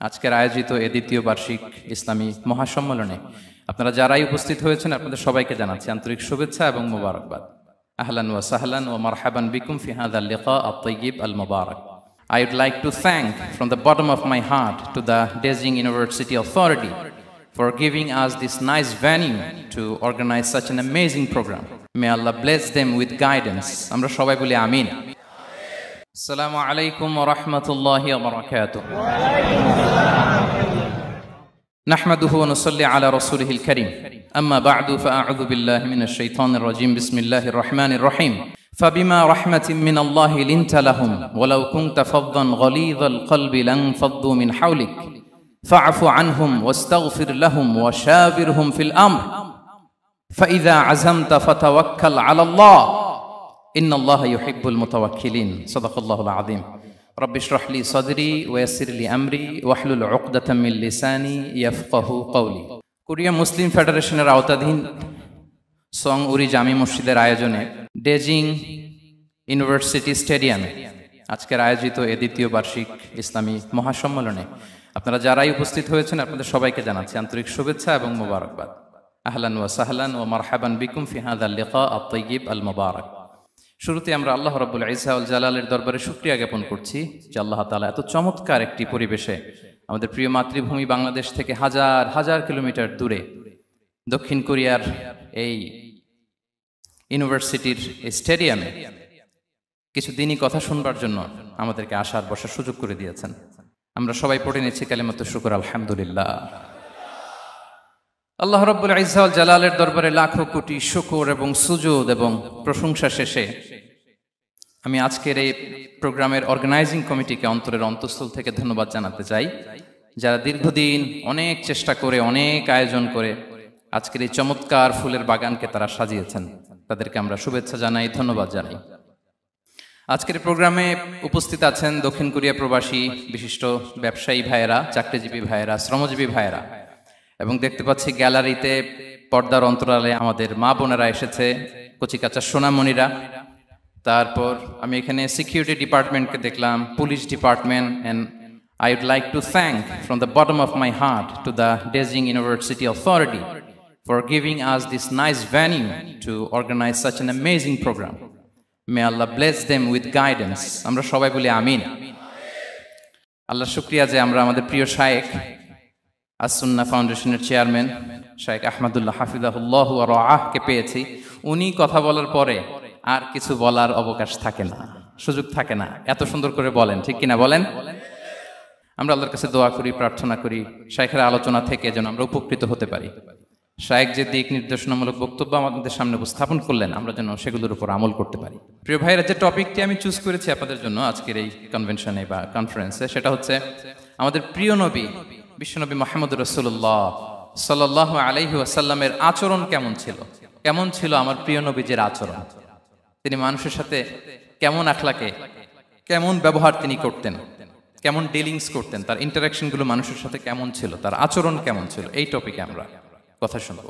আজকের আয়োজিত এ দ্বিতীয় বার্ষিক ইসলামী মহাসম্মেলনে আপনারা যারাই উপস্থিত হয়েছেন আপনাদের সবাইকে জানাচ্ছি আন্তরিক শুভেচ্ছা এবং মোবারকবাদ। আহলান ওয়া সাহলান ওয়া মারহাবান বিকুম ফি হাযাল লিকা আত-তাইয়্যিব আল-মুবারাক। I would like to thank from the bottom of my heart to the Beijing University Authority for giving us this nice venue to organize such an amazing program. May Allah bless them with guidance. Amra shobai boli amin. Assalamu alaikum wa rahmatullahi wa barakatuh. نحمده ونصلي على رسوله الكريم أما بعد فأعوذ بالله من الشيطان الرجيم بسم الله الرحمن الرحيم فبما رحمة من الله لنت لهم ولو كنت فظا غليظ القلب لانفضوا من حولك فاعف عنهم واستغفر لهم وشاورهم في الأمر فإذا عزمت فتوكل على الله إن الله يحب المتوكلين صدق الله العظيم رب اشرح لي صدري ويسر لي أمري واحلل عقدة من لساني يفقه قولي Korea মুসলিম ফেডারেশনের আওতাধীন song উরি জামি মসজিদের আয়োজনে Beijing university স্টেডিয়ামে আজকের আয়োজিত এ দ্বিতীয় বার্ষিক ইসলামী মহাসম্মেলনে আপনারা যারাই উপস্থিত হয়েছেন আপনাদের সবাইকে জানাচ্ছি আন্তরিক শুভেচ্ছা এবং মোবারকবাদ। আহলান ওয়া সাহলান ওয়া মারহাবান বিকুম ফি হাযাল লিকা আত-তাইয়্যিব আল-মুবারাক। শুরুতে আমরা আল্লাহ রাব্বুল ইজ্জা ওয়াল জালালের দরবারে শুকরিয়া জ্ঞাপন করছি যে আল্লাহ তাআলা এত চমৎকার একটি পরিবেশে আমাদের প্রিয় মাতৃভূমি বাংলাদেশ থেকে হাজার হাজার কিলোমিটার দূরে দক্ষিণ কোরিয়ার এই ইউনিভার্সিটির স্টেডিয়ামে কিছু দিনই কথা শুনবার জন্য আমাদেরকে আসার বসার সুযোগ করে দিয়েছেন। আমরা সবাই পড়ে নিচ্ছি কালিমাতুশ শুকর আলহামদুলিল্লাহ। আল্লাহ রাব্বুল ইজ্জা ওয়াল জালালের দরবারে লাখো কোটি শুকর এবং সুজুদ এবং প্রশংসা শেষে আমি আজকের এই প্রোগ্রামের অর্গানাইজিং কমিটিকে অন্তরের অন্তঃস্থল থেকে ধন্যবাদ জানাতে চাই, যারা দীর্ঘদিন অনেক চেষ্টা করে অনেক আয়োজন করে আজকের এই চমৎকার ফুলের বাগানকে তারা সাজিয়েছেন। তাদেরকে আমরা শুভেচ্ছা জানাই, ধন্যবাদ জানাই। আজকের প্রোগ্রামে উপস্থিত আছেন দক্ষিণ কোরিয়া প্রবাসী বিশিষ্ট ব্যবসায়ী ভাইয়েরা, চাকরিজীবী ভাইয়েরা, শ্রমজীবী ভাইয়েরা, এবং দেখতে পাচ্ছি গ্যালারিতে পর্দার অন্তরালে আমাদের মা বোনেরা এসেছে, কচিকাচা সোনামণিরা। তারপর আমি এখানে সিকিউরিটি ডিপার্টমেন্টকে দেখলাম, police department, and I would like to thank from the bottom of my heart to the Beijing University Authority for giving us this nice venue to organize such an amazing program. May Allah bless them with guidance. Amra shobai boli amin. Allah shukriya je amra amader priyo shaykh as-Sunnah ফাউন্ডেশনের chairman শাইখ আহমদুল্লাহ হাফিজাহুল্লাহ ওয়া রাআহ কে পেয়েছি। উনি কথা বলার পরে আর কিছু বলার অবকাশ থাকে না, সুযোগ থাকে না, এত সুন্দর করে বলেন, ঠিক কিনা বলেন? আমরা আল্লাহর কাছে দোয়া করি, প্রার্থনা করি শাইখের আলোচনা থেকে যেন আমরা উপকৃত হতে পারি। শাইখ যে দিক নির্দেশনামূলক বক্তব্য আমাদের সামনে উপস্থাপন করলেন আমরা যেন সেগুলোর উপর আমল করতে পারি। প্রিয় ভাইরা, যে টপিকটি আমি চুজ করেছি আপনাদের জন্য আজকের এই কনভেনশনে বা কনফারেন্সে, সেটা হচ্ছে আমাদের প্রিয় নবী বিশ্বনবী মুহাম্মদুর রাসূলুল্লাহ সাল্লাল্লাহু আলাইহি ওয়াসাল্লামের আচরণ কেমন ছিল। কেমন ছিল আমার প্রিয় নবীজির আচরণ? তিনি মানুষের সাথে কেমন আখলাকে, কেমন ব্যবহার তিনি করতেন, কেমন ডিলিংস করতেন, তার ইন্টারাকশনগুলো মানুষের সাথে কেমন ছিল, তার আচরণ কেমন ছিল, এই টপিকে আমরা কথা শুনবো।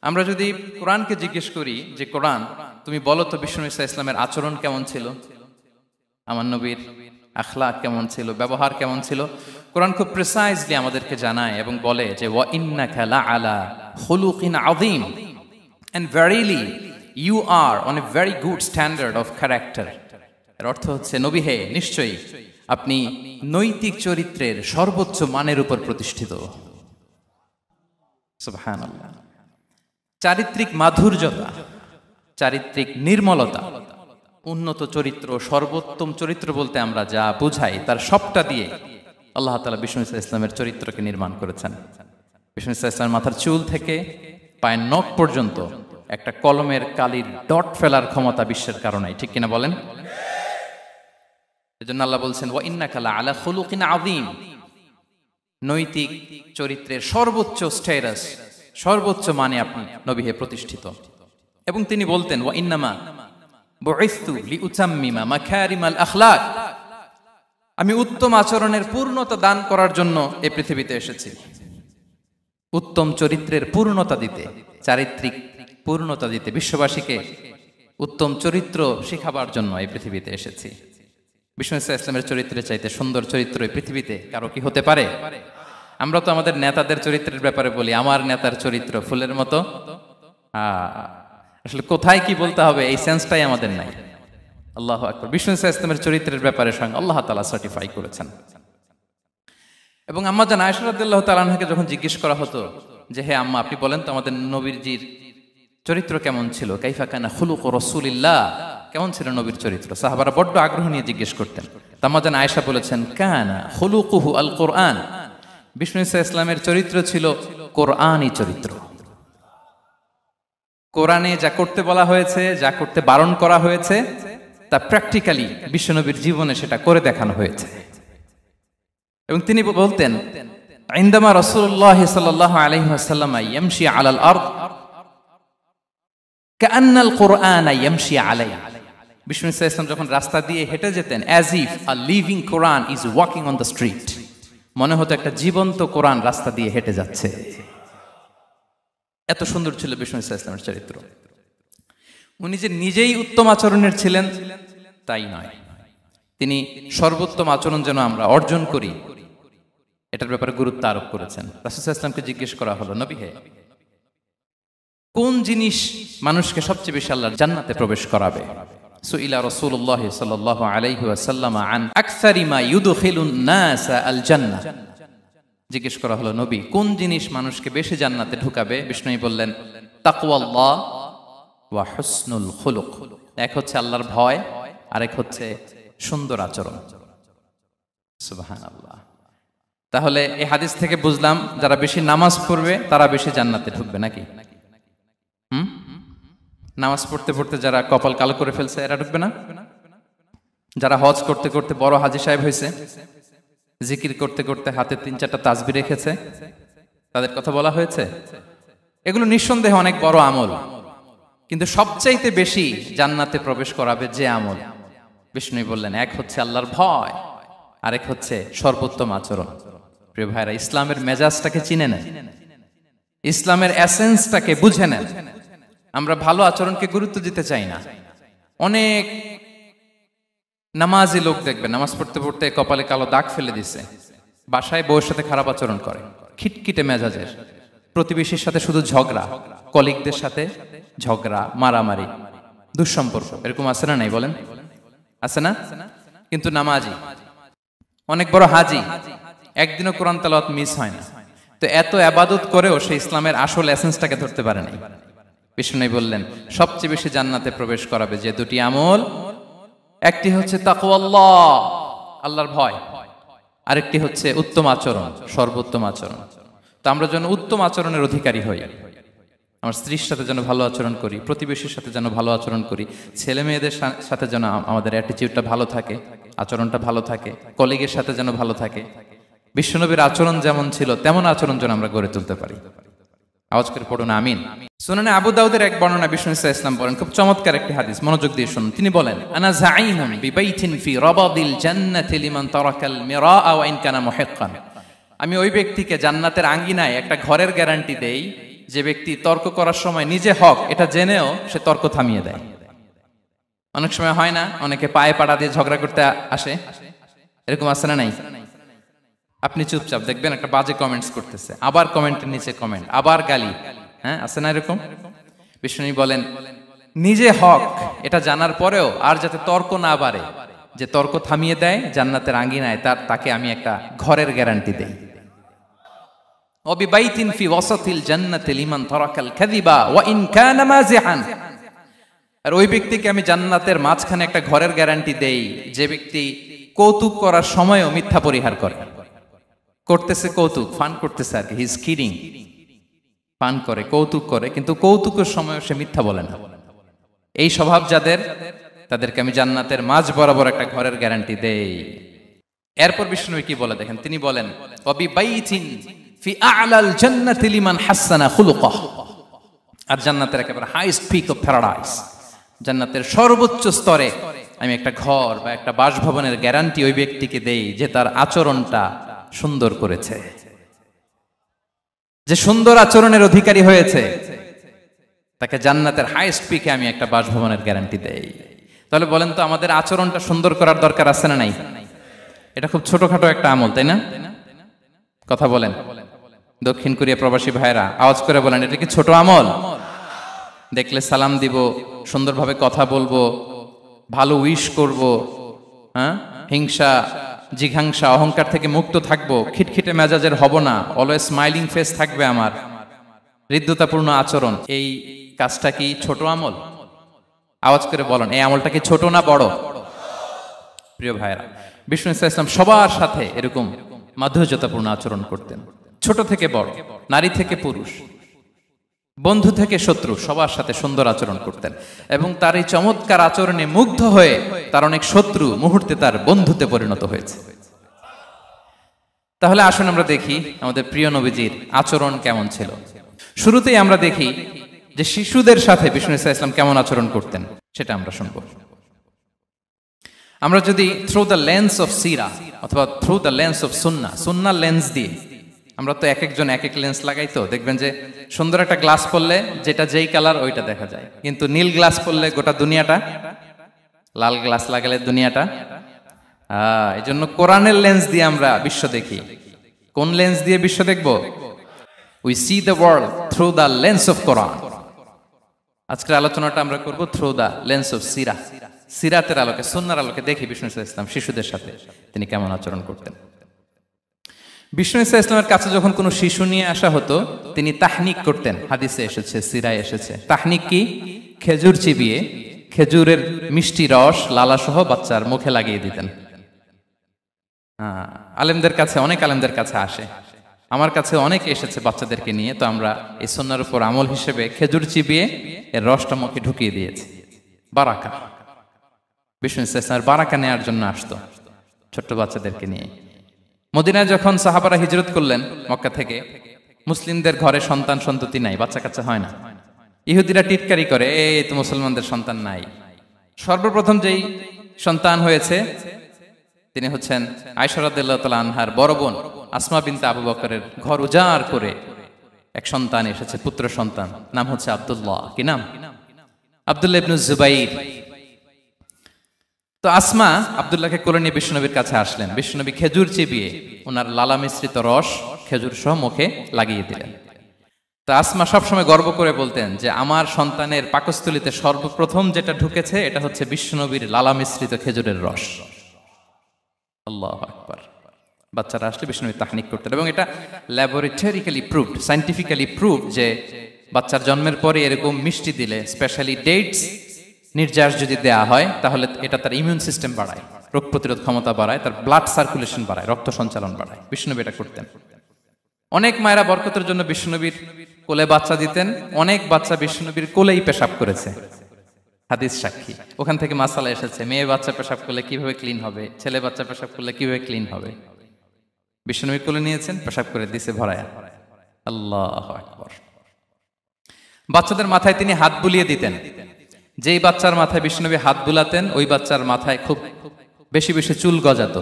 আমরা যদি কোরআনকে জিজ্ঞেস করি যে কোরআন তুমি বলো তো বিশ্বনবী সাল্লাল্লাহু আলাইহি ওয়াসাল্লামের আচরণ কেমন ছিল, আমার নবীর আখলাক কেমন ছিল, ব্যবহার কেমন ছিল, কোরআন খুব প্রিসাইজলি আমাদেরকে জানায় এবং বলে যে ওয়া ইন্নাকা লাআলা খুলুকিন আযীম, and verily you are on a very good standard of character. এর অর্থ হচ্ছে নবী হে, নিশ্চয়ই আপনি নৈতিক চরিত্রের সর্বোচ্চ মানের উপর প্রতিষ্ঠিত। সুবহানাল্লাহ। চারিত্রিক মাধুর্যতা, চারিত্রিক নির্মলতা, উন্নত চরিত্র, সর্বোত্তম চরিত্র বলতে আমরা যা বুঝাই তার সবটা দিয়ে আল্লাহ তাআলা বিশ্বনবী সাল্লাল্লাহু আলাইহি ওয়াসাল্লামের চরিত্রকে নির্মাণ করেছেন। বিশ্বনবী সাল্লাল্লাহু আলাইহি ওয়াসাল্লামের মাথার চুল থেকে পায়ের নখ পর্যন্ত একটা কলমের কালির ডট ফেলার ক্ষমতা বিশ্বের কারণে, ঠিক কিনা বলেন? এজন্য আল্লাহ বলছেন ওয়া ইন্নাকা লাআলা খুলুকিন আযীম, নৈতিক চরিত্রের সর্বোচ্চ স্ট্যাটাস, সর্বোচ্চ মানে আপনি নবী হে প্রতিষ্ঠিত। এবং তিনি বলতেন ওয়া ইন্নামা বুইসতু লিউতাম্মিমা মাকারিমাল আখলাক, আমি উত্তম আচরণের পূর্ণতা দান করার জন্য এই পৃথিবীতে এসেছি, উত্তম চরিত্রের পূর্ণতা দিতে, চারিত্রিক পূর্ণতা দিতে, বিশ্ববাসীকে উত্তম চরিত্র শেখাবার জন্য এই পৃথিবীতে এসেছি। বিষ্ণু ইসলামের চরিত্রের চাইতে সুন্দর চরিত্র এই পৃথিবীতে কারো কি হতে পারে? আমরা তো আমাদের নেতাদের চরিত্রের ব্যাপারে বলি, আমার নেতার চরিত্র ফুলের মতো। আসলে কোথায় কি বলতে হবে এই সেন্সটাই আমাদের নাই। আল্লাহু আকবার। বিষ্ণু ইসলামের চরিত্রের ব্যাপারে স্বয়ং আল্লাহ তাআলা সার্টিফাই করেছেন। এবং আম্মা জান আয়েশা রাদিয়াল্লাহু তাআলা আনহাকে যখন জিজ্ঞেস করা হতো যে হে আম্মা, আপনি বলেন তো আমাদের নবীজির চরিত্র কেমন ছিল, কাইফা কানা খুলুকু রাসূলিল্লাহ, কেমন ছিল নবীর চরিত্র, সাহাবারা বড্ড আগ্রহ নিয়ে জিজ্ঞেস করতেন। আম্মা জান আয়েশা বলেছেন কানা খুলুকুহু আল কোরআন, বিষ্ণু ইসলামের চরিত্র ছিল কোরআনী চরিত্র। কোরআনে যা করতে বলা হয়েছে, যা করতে বারণ করা হয়েছে, তা প্র্যাকটিক্যালি বিশ্বনবীর জীবনে সেটা করে দেখানো হয়েছে। এবং তিনি বলতেন ইনদামা রাসূলুল্লাহ সাল্লাল্লাহু আলাইহি ওয়াসাল্লাম ইয়ামশি আলাল আরদ কাআন্নাল কুরআন ইয়ামশি আলাইহি, বিষ্ণু ইসলাম যখন রাস্তা দিয়ে হেঁটে যেতেন as if a living Quran is walking on the street, মনে হতো একটা জীবন্ত কোরআন রাস্তা দিয়ে হেঁটে যাচ্ছে। এত সুন্দর ছিল বিষ্ণু ইসলামের চরিত্র। উনি যে নিজেই উত্তম আচরণের ছিলেন তাই নয়, তিনি সর্বোত্তম আচরণ যেন আমরা অর্জন করি এটার ব্যাপারে গুরুত্ব আরোপ করেছেন। রাসূল সাল্লাল্লাহু আলাইহি ওয়াসাল্লামকে জিজ্ঞেস করা হলো, নবী হে, কোন জিনিস মানুষকে সবচেয়ে বেশি আল্লাহর জান্নাতে প্রবেশ করাবে? সুইলা রাসূলুল্লাহ সাল্লাল্লাহু আলাইহি ওয়াসাল্লাম আন আকসারি মা ইউদখিলুন নাস আল জান্নাহ, জিজ্ঞেস করা হলো নবী কোন জিনিস মানুষকে বেশি জান্নাতে ঢুকাবে? বিষ্ণু বললেন তাকওয়াল্লাহ ওয়া হুসনুল খুলুক, এক হচ্ছে আল্লাহর ভয়, আরেক হচ্ছে সুন্দর আচরণ। সুবহানাল্লাহ। তাহলে এই হাদিস থেকে বুঝলাম যারা বেশি নামাজ পড়বে তারা বেশি জান্নাতে ঢুকবে নাকি? নামাজ পড়তে পড়তে যারা কপাল কালো করে ফেলছে এরা ঢুকবে না? যারা হজ করতে করতে বড় হাজী সাহেব হয়েছে, জিকির করতে করতে হাতে 3-4টা তাসবিহ রেখেছে, তাদের কথা বলা হয়েছে। এগুলো নিঃসন্দেহে অনেক বড় আমল, কিন্তু সবচাইতে বেশি জান্নাতে প্রবেশ করাবে যে আমল, বিষ্ণু বললেন এক হচ্ছে আল্লাহর ভয়, আরেক হচ্ছে সর্বোত্তম আচরণ। প্রিয় ভাইরা, ইসলামের মেজাজটাকে চিনে নেন, ইসলামের এসেন্সটাকে বুঝে নেন। আমরা ভালো আচরণকে গুরুত্ব দিতে চাই না। অনেক নামাজি লোক দেখবে নামাজ পড়তে পড়তে কপালে কালো দাগ ফেলে দিছে, বাসায় বউয়ের সাথে খারাপ আচরণ করে, খিটখিটে মেজাজের, প্রতিবেশীর সাথে শুধু ঝগড়া, কলিগদের সাথে ঝগড়া, মারামারি, দুঃসম্পর্ক, এরকম আছে না নাই বলেন? আছে না? কিন্তু নামাজি, অনেক বড় হাজি, একদিনও কোরআন তেলাওয়াত মিস হয় না, তো এত ইবাদত করেও সে ইসলামের আসল এসেন্সটাকে ধরতে পারে নাই। বিষ্ণু বললেন সবচেয়ে বেশি জান্নাতে প্রবেশ করাবে যে দুটি আমল, একটি হচ্ছে তাকওয়াল্লাহ, আল্লাহর ভয়, আরেকটি হচ্ছে উত্তম আচরণ, সর্বোত্তম আচরণ। তো আমরা যেন উত্তম আচরণের অধিকারী হই, আমার স্ত্রীর সাথে যেন ভালো আচরণ করি, প্রতিবেশীর সাথে যেন ভালো আচরণ করি, ছেলে মেয়েদের সাথে যেন আমাদের অ্যাটিটিউডটা ভালো থাকে, আচরণটা ভালো থাকে, কলিগের সাথে যেন ভালো থাকে। বিশ্বনবীর আচরণ যেমন ছিল তেমন আচরণ যেন আমরা গড়ে তুলতে পারি। আওয়াজ করে পড়ুন আমিন। সুনানে আবু দাউদের এক বর্ণনা বিষ্ণু ইসলাম বলেন, খুব চমৎকার একটি হাদিস, মনোযোগ দিয়ে শুনুন। তিনি বলেন আনা যাঈনুন বিবাইতিন ফি রাবাদিল জান্নাতি লিমান তারাকাল মিরাআ ওয়া ইন কানা মুহিক্কান, আমি ওই ব্যক্তিকে জান্নাতের আঙ্গিনায় একটা ঘরের গ্যারান্টি দেই যে ব্যক্তি তর্ক করার সময় নিজে হক এটা জেনেও সে তর্ক থামিয়ে দেয়। অনেক সময় হয় না, অনেকে পায়ে পাড়া দিয়ে ঝগড়া করতে আসে, এরকম আছে না নাই? আপনি চুপচাপ দেখবেন একটা বাজে কমেন্টস করতেছে, আবার কমেন্টের নিচে কমেন্ট, আবার গালি, হ্যাঁ আছে না এরকম? বিষ্ণু বলেন নিজে হক এটা জানার পরেও আর যাতে তর্ক না বাড়ে, যে তর্ক থামিয়ে দেয় জান্নাতের আঙ্গিনায়, তাকে আমি একটা ঘরের গ্যারান্টি দেই। ওয়াবিবাইতিন ফি ওয়াসাতিল জান্নাতি লিমান তারাকাল কাযিবা ওয়া ইন কানা মাযিহান, আর ওই ব্যক্তিকে আমি জান্নাতের মাঝখানে একটা ঘরের গ্যারান্টি দেই যে ব্যক্তি কৌতুক করার সময়ও মিথ্যা পরিহার করে। করতেছে কৌতুক, ফান করতেছে আর কি, হি ইজ কিডিং, ফান করে, কৌতুক করে, কিন্তু কৌতুকের সময় সে মিথ্যা বলে না। এই স্বভাব যাদের, তাদেরকে আমি জান্নাতের মাঝ বরাবর একটা ঘরের গ্যারান্টি দেই। এরপর বিষ্ণু কি বলে দেখেন, তিনি বলেন ওয়াবিবাইতিন ফি আ'লাল জান্নাতি লিমান হাসানা খুলুকাহ, আর জান্নাতের একেবারে হাইস্ট পিক অফ প্যারাডাইস, জান্নাতের সর্বোচ্চ স্তরে আমি একটা ঘর বা একটা বাসভবনের গ্যারান্টি ওই ব্যক্তিকে দেই যে তার আচরণটা সুন্দর করেছে, যে সুন্দর আচরণের অধিকারী হয়েছে, তাকে জান্নাতের হাইস্ট পিকে আমি একটা বাসভবনের গ্যারান্টি দেই। তাহলে বলেন তো আমাদের আচরণটা সুন্দর করার দরকার আছে না নাই? এটা খুব ছোটখাটো একটা আমল, তাই না? কথা বলেন। দক্ষিণ কোরিয়া প্রবাসী ভাইরা আওয়াজ করে বলেন, এটা কি ছোট আমল? দেখলে সালাম দিব, সুন্দরভাবে কথা বলবো, ভালো উইশ করব, হ্যাঁ, হিংসা জিঘাংসা অহংকার থেকে মুক্ত থাকবো, খিটখিটে মেজাজের হব না, অলওয়েজ স্মাইলিং ফেস থাকবে আমার, হৃদ্যতাপূর্ণ আচরণ। এই কাজটা কি ছোট আমল? আওয়াজ করে বলেন, এই আমলটা কি ছোট না বড়? প্রিয় ভাইরা, বিষ্ণু ইসলাম সবার সাথে এরকম মাধুর্যতাপূর্ণ আচরণ করতেন, ছোট থেকে বড়, নারী থেকে পুরুষ, বন্ধু থেকে শত্রু, সবার সাথে সুন্দর আচরণ করতেন। এবং তার এই চমৎকার আচরণে মুগ্ধ হয়ে তার অনেক শত্রু মুহূর্তে তার বন্ধুতে পরিণত হয়েছে। তাহলে আসুন আমরা দেখি আমাদের প্রিয় নবীজির আচরণ কেমন ছিল। শুরুতেই আমরা দেখি যে শিশুদের সাথে বিষ্ণু ইসলাম কেমন আচরণ করতেন, সেটা আমরা শুনবো। আমরা যদি থ্রু দ্য লেন্স অফ সিরা অথবা through the lens of Sunnah lens দিয়ে, আমরা তো এক একজন এক এক লেন্স লাগাই, তো দেখবেন যে সুন্দর একটা গ্লাস পরলে যেটা যেই কালার ওইটা দেখা যায়, কিন্তু নীল গ্লাস পরলে গোটা দুনিয়াটা, লাল গ্লাস লাগালে দুনিয়াটা। এই জন্য কোরআনের লেন্স দিয়ে আমরা বিশ্ব দেখি। কোন লেন্স দিয়ে বিশ্ব দেখব? We see the world through the lens of Quran. আজকের আলোচনাটা আমরা করব থ্রু দ্য লেন্স অফ সিরা, সিরাতের আলোকে, সুন্নাহর আলোকে দেখি বিষ্ণু ইসলাম শিশুদের সাথে তিনি কেমন আচরণ করতেন। বিষ্ণু ইসলামের কাছে যখন কোনো শিশু নিয়ে আসা হতো, তিনি তাহনিক করতেন। হাদিসে এসেছে, সিরায় এসেছে। তাহনিক কি? খেজুর চিবিয়ে খেজুরের মিষ্টি রস লালাসহ বাচ্চার মুখে লাগিয়ে দিতেন। আলেমদের কাছে, অনেক আলেমদের কাছে আসে, আমার কাছে অনেকে এসেছে বাচ্চাদেরকে নিয়ে, তো আমরা এই সুন্নাহর উপর আমল হিসেবে খেজুর চিবিয়ে এর রসটা মুখে ঢুকিয়ে দিয়েছি। বারাকা, বিষ্ণু ইসলামের বারাকা নেওয়ার জন্য আসতো ছোট্ট বাচ্চাদেরকে নিয়ে। মদিনায় যখন সাহাবারা হিজরত করলেন মক্কা থেকে, মুসলিমদের ঘরে সন্তান সন্ততি নাই, বাচ্চা কাচ্চা হয় না। ইহুদিরা টিটকারি করে, এই তো মুসলমানদের সন্তান নাই। সর্বপ্রথম যেই সন্তান হয়েছে তিনি হচ্ছেন আয়েশা রাদিয়াল্লাহু তাআলা আনহার বড় বোন আসমা বিনতে আবু বকরের ঘর উজাড় করে এক সন্তান এসেছে, পুত্র সন্তান, নাম হচ্ছে আব্দুল্লাহ। কি নাম? আব্দুল্লাহ ইবনে জুবাইর। তো আসমা আব্দুল্লাহকে কোলে নিয়ে বিষ্ণুনবীর কাছে আসলেন। বিষ্ণুনবী খেজুর চিবিয়ে ওনার লালা মিশ্রিত রস খেজুর সহ মুখে লাগিয়ে দিলেন। তো আসমা সবসময় গর্ব করে বলতেন যে আমার সন্তানের পাকস্থলীতে সর্বপ্রথম যেটা ঢুকেছে এটা হচ্ছে বিষ্ণুনবীর লালা মিশ্রিত খেজুরের রস। আল্লাহু আকবার। বাচ্চারা আসলে বিষ্ণুনবী তাহনিক করতেন, এবং এটা ল্যাবরেটরিক্যালি প্রুভড, সায়েন্টিফিক্যালি প্রুভড যে বাচ্চার জন্মের পরে এরকম মিষ্টি দিলে, স্পেশালি ডেটস নির্যাস যদি দেয়া হয়, তাহলে এটা তার ইমিউন সিস্টেম বাড়ায়, রোগ প্রতিরোধ ক্ষমতা বাড়ায়, তার ব্লাড সার্কুলেশন বাড়ায়, রক্ত সঞ্চালন বাড়ায়। বিষ্ণুনবী এটা করতেন। অনেক মায়েরা বরকতের জন্য বিষ্ণুনবীর কোলে বাচ্চা দিতেন। অনেক বাচ্চা বিষ্ণুনবীর কোলেই পেশাব করেছে, হাদিস সাক্ষী। ওখান থেকে মাসালা এসেছে, মেয়ে বাচ্চা পেশাব করলে কিভাবে ক্লিন হবে, ছেলে বাচ্চা পেশাব করলে কিভাবে ক্লিন হবে। বিষ্ণুনবী কোলে নিয়েছেন, পেশাব করে দিছে ভরায়া। আল্লাহু আকবার। বাচ্চাদের মাথায় তিনি হাত বুলিয়ে দিতেন। যেই বাচ্চার মাথায় বিষ্ণুনবী হাত বুলাতেন, ওই বাচ্চার মাথায় খুব বেশি বেশি চুল গজাতো।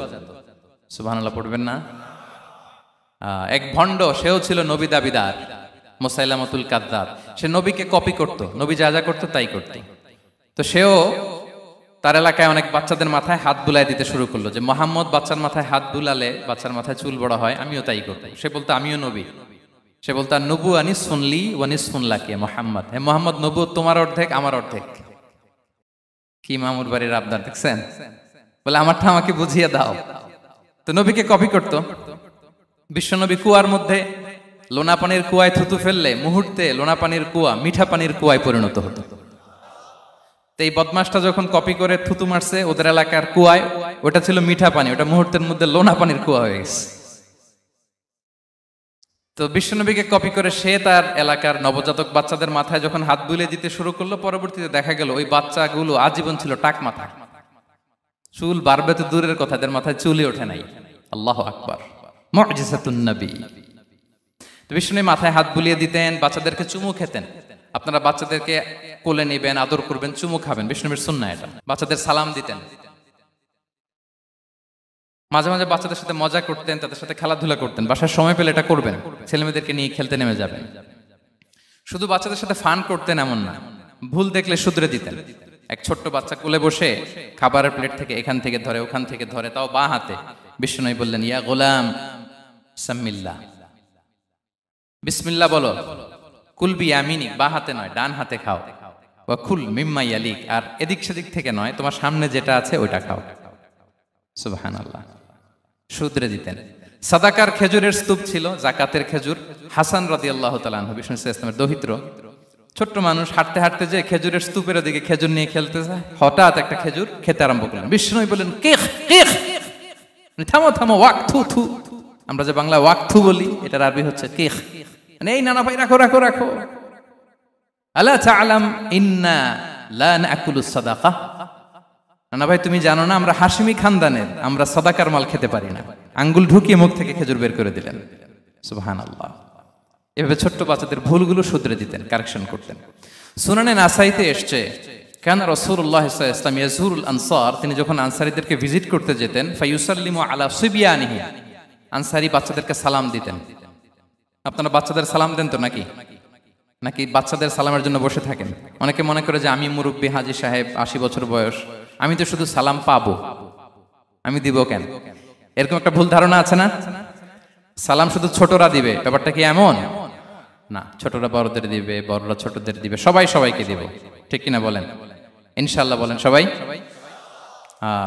সুবহানাল্লাহ পড়বেন না? এক ভণ্ড, সেও ছিল নবী দাবিদার, মুসাইলামাতুল কাযযাব। সে নবীকে কপি করত, নবী যা যা করতো তাই করত। তো সেও তার এলাকায় অনেক বাচ্চাদের মাথায় হাত বুলাই দিতে শুরু করলো, যে মুহাম্মদ বাচ্চার মাথায় হাত বুলালে বাচ্চার মাথায় চুল বড় হয়, আমিও তাই করব। সে বলতো আমিও নবী। সে বলতো নবু আনিস শুনলি ওয়ানিস শুনলাকে মোহাম্মদ, হে মোহাম্মদ, নবু তোমার অর্ধেক আমার অর্ধেক। কি মামুর বাড়ির আবদার দেখছেন? বলে আমারটা আমাকে বুঝিয়ে দাও। তো নবীকে কপি করত। বিশ্বনবী কুয়ার মধ্যে লোনা পানির কুয়ায় থুতু ফেললে মুহূর্তে লোনা পানির কুয়া মিঠা পানির কুয়ায় পরিণত হতো। তো এই বদমাসটা যখন কপি করে থুতু মারছে ওদের এলাকার কুয়ায়, ওটা ছিল মিঠা পানি, ওটা মুহূর্তের মধ্যে লোনা পানির কুয়া হয়ে গেছে। তো বিশ্বনবীকে কপি করে সে তার এলাকার নবজাতক বাচ্চাদের মাথায় যখন হাত বুলিয়ে দিতে শুরু করলো, পরবর্তীতে দেখা গেল ওই বাচ্চাগুলো আজীবন ছিল টাক মাথা। চুল বাড়বে তো দূরের কথা, এদের মাথায় চুলই ওঠে নাই। আল্লাহু আকবার, মুজিজাতুন নবী। তো বিষ্ণুনবী মাথায় হাত বুলিয়ে দিতেন, বাচ্চাদেরকে চুমু খেতেন। আপনারা বাচ্চাদেরকে কোলে নেবেন, আদর করবেন, চুমু খাবেন, বিষ্ণুনবীর সুন্নাহ এটা। বাচ্চাদের সালাম দিতেন। মাঝে মাঝে বাচ্চাদের সাথে মজা করতেন, তাদের সাথে খেলাধুলা করতেন। বাসার সময় পেলে এটা করবেন, ছেলেমেয়েদেরকে নিয়ে খেলতে নেমে যাবেন। শুধু বাচ্চাদের সাথে ফান করতেন এমন না, ভুল দেখলে শুধরে দিতেন। এক ছোট্ট বাচ্চা কোলে বসে খাবারের প্লেট থেকে এখান থেকে ধরে ওখান থেকে ধরে, তাও বাঁ হাতে। বিষ্ণু বললেন, ইয়া গোলাম সাম্মিল্লাহ, বিসমিল্লাহ বলো, কুল বিয়ামিনি, বাঁ হাতে নয় ডান হাতে খাও, ওয়া কুল মিম্মা ইয়ালিক, আর এদিক সেদিক থেকে নয়, তোমার সামনে যেটা আছে ওইটা খাও। সুবহানাল্লাহ। শুধরে দিতেন। সাদাকার খেজুরের স্তূপ ছিল, জাকাতের খেজুর। হাসান রাদিয়াল্লাহু তাআলা আনহু, বিষ্ণু ইসলামের দহিত্র, ছোট্ট মানুষ, হাঁটতে হাঁটতে যে খেজুরের স্তূপের দিকে খেজুর নিয়ে খেলতে যায়, হঠাৎ একটা খেজুর খেতে আরম্ভ করলেন। বিষ্ণু বললেন, কেখ কেখ, থামো থামো, ওয়াক থু থু। আমরা যে বাংলা ওয়াক থু বলি, এটার আরবি হচ্ছে কেখ। মানে এই নানা ভাই রাখো রাখো রাখো। আলা তাআলাম ইন্না লা নাকুলুস সাদাকা, নানা ভাই তুমি জানো না আমরা হাশিমি খানদানের, আমরা সাদাকার মাল খেতে পারি না। আঙ্গুল ঢুকিয়ে মুখ থেকে খেজুর বের করে দিলেন। সুবহানাল্লাহ। এভাবে ছোট্ট বাচ্চাদের ভুলগুলো শুধরে দিতেন, কারেকশন করতেন। সুনানে নাসাইতে এসছে, কেন রাসূলুল্লাহ সাল্লাল্লাহু আলাইহি ওয়াসাল্লাম ইয়াজুরুল আনসার, তিনি যখন আনসারীদেরকে ভিজিট করতে যেতেন, ফায়ুসাল্লিমু আলা সিবিয়ানিহি, আনসারী বাচ্চাদেরকে সালাম দিতেন। আপনারা বাচ্চাদের সালাম দেন তো নাকি? নাকি বাচ্চাদের সালামের জন্য বসে থাকেন? অনেকে মনে করে যে আমি মুরব্বী হাজী সাহেব, 80 বছর বয়স, আমি তো শুধু সালাম পাবো, আমি দিব কেন? এরকম একটা ভুল ধারণা আছে না? সালাম শুধু ছোটরা দিবে, ব্যাপারটা কি এমন না? ছোটরা বড়দের দিবে, বড়রা ছোটদের দিবে, সবাই সবাইকে দিবে, ঠিক কিনা বলেন? ইনশাআল্লাহ বলেন সবাই।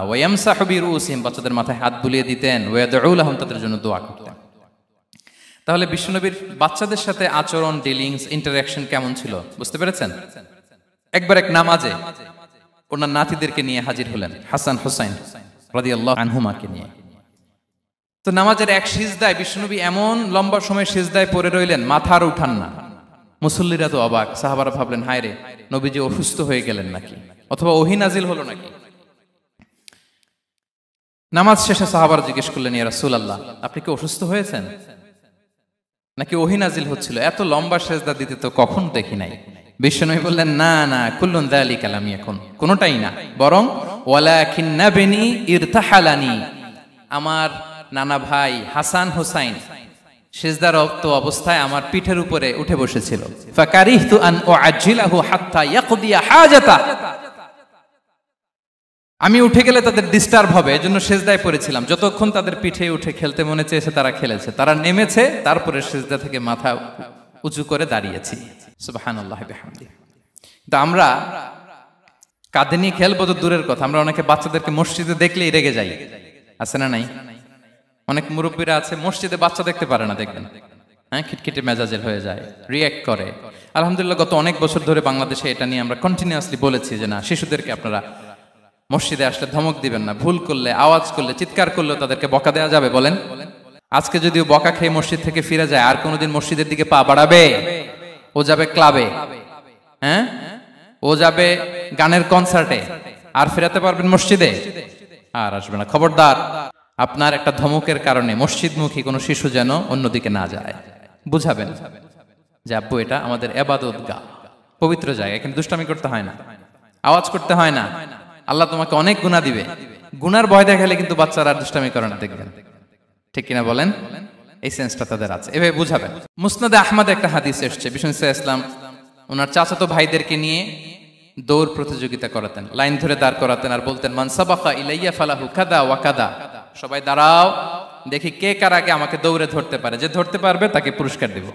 ওয়ায়ামসাহু বিরুসিহিম, বাচ্চাদের মাথায় হাত বুলিয়ে দিতেন। ওয়ায়াদউ লাহুম, তাদের জন্য দোয়া করতেন। তাহলে বিশ্বনবীর বাচ্চাদের সাথে আচরণ, ডিলিংস, ইন্টারঅ্যাকশন কেমন ছিল বুঝতে পেরেছেন? একবার এক নামাজে ওনার নাতিদেরকে নিয়ে হাজির হলেন, হাসান হুসাইন রাদিয়াল্লাহু আনহুমাকে নিয়ে। তো নামাজের এক সিজদায় বিশ্বনবী এমন লম্বা সময় সিজদায় পড়ে রইলেন, মাথা আর উঠান না। মুসল্লিরা তো অবাক, সাহাবারা ভাবলেন, হায় রে, নবীজি অসুস্থ হয়ে গেলেন নাকি, অথবা ওহী নাজিল হলো নাকি। নামাজ শেষে সাহাবারা জিজ্ঞেস করলেন, ইয়া রাসূলুল্লাহ, আপনি কি অসুস্থ হয়েছেন নাকি ওহী নাজিল হচ্ছিল? এত লম্বা সিজদা দিতে তো কখন দেখি নাই। বিশ্বনবী বললেন, না না, কুল্লুন যালিকা লাম ইয়াকুন, কোনটাই না, বরং ওয়ালাকিন নাবনি ইরতাহালানি, আমার নানা ভাই হাসান হুসাইন সিজদারত অবস্থায় আমার পিঠের উপরে উঠে বসেছিল। ফাকারিহতু আন উআজ্জিলাহু হাত্তা ইয়াকদিয়া হাজাতা, আমি উঠে গেলে তাদের ডিস্টার্ব হবে, এজন্য সিজদায় পড়েছিলাম। যতক্ষণ তাদের পিঠে উঠে খেলতে মনে চেয়েছে তারা খেলেছে, তারা নেমেছে, তারপরে সিজদা থেকে মাথা উঁচু করে দাঁড়িয়েছি। সুবহানাল্লাহ বিহামদিহি। কিন্তু আমরা কাঁধে নিয়ে খেলবো তো দূরের কথা, আমরা অনেকে বাচ্চাদেরকে মসজিদে দেখলেই রেগে যাই, আছে না নাই? অনেক মুরব্বীরা আছে মসজিদে বাচ্চা দেখতে পারে না, দেখবেন, হ্যাঁ, খিটখিটে মেজাজের হয়ে যায়, রিয়্যাক্ট করে। আলহামদুলিল্লাহ গত অনেক বছর ধরে বাংলাদেশে এটা নিয়ে আমরা কন্টিনিউয়াসলি বলেছি যে না, শিশুদেরকে আপনারা মসজিদে আসলে ধমক দিবেন না, ভুল করলে, আওয়াজ করলে, চিৎকার করলে তাদেরকে বকা দেওয়া যাবে? বলেন। আজকে যদিও বকা খেয়ে মসজিদ থেকে ফিরে যায়, আর কোনোদিন মসজিদের দিকে পা বাড়াবে? ও যাবে ক্লাবে, হ্যাঁ, ও যাবে গানের কনসার্টে, আর ফেরাতে পারবেন মসজিদে? আর আসবে না। খবরদার, আপনার একটা ধমকের কারণে মসজিদমুখী কোনো শিশু যেন অন্যদিকে না যায়। বুঝাবেন যে আব্বু, এটা আমাদের ইবাদত গাহ, পবিত্র জায়গা, এখানে দুষ্টামি করতে হয় না, আওয়াজ করতে হয় না, আল্লাহ তোমাকে অনেক গুনাহ দিবে। গুনার ভয় দেখালে কিন্তু বাচ্চারা দুষ্টামি করে না, দেখবেন, ঠিক কিনা বলেন? এই সেন্সটা তাদের আছে, এভাবে বুঝাবেন। মুসনাদে আহমদ একটা হাদিস এসছে, বিষ্ণু ইসলাম ওনার চাচাতো ভাইদেরকে নিয়ে দৌড় প্রতিযোগিতা করাতেন, লাইন ধরে দাঁড় করাতেন, আর বলতেন, মান সাবাকা ইলাইয়া ফালাহু কাদা ওয়া কাদা, সবাই দাঁড়াও, দেখি কে কার আগে আমাকে দৌড়ে ধরতে পারে, যে ধরতে পারবে তাকে পুরস্কার দেব।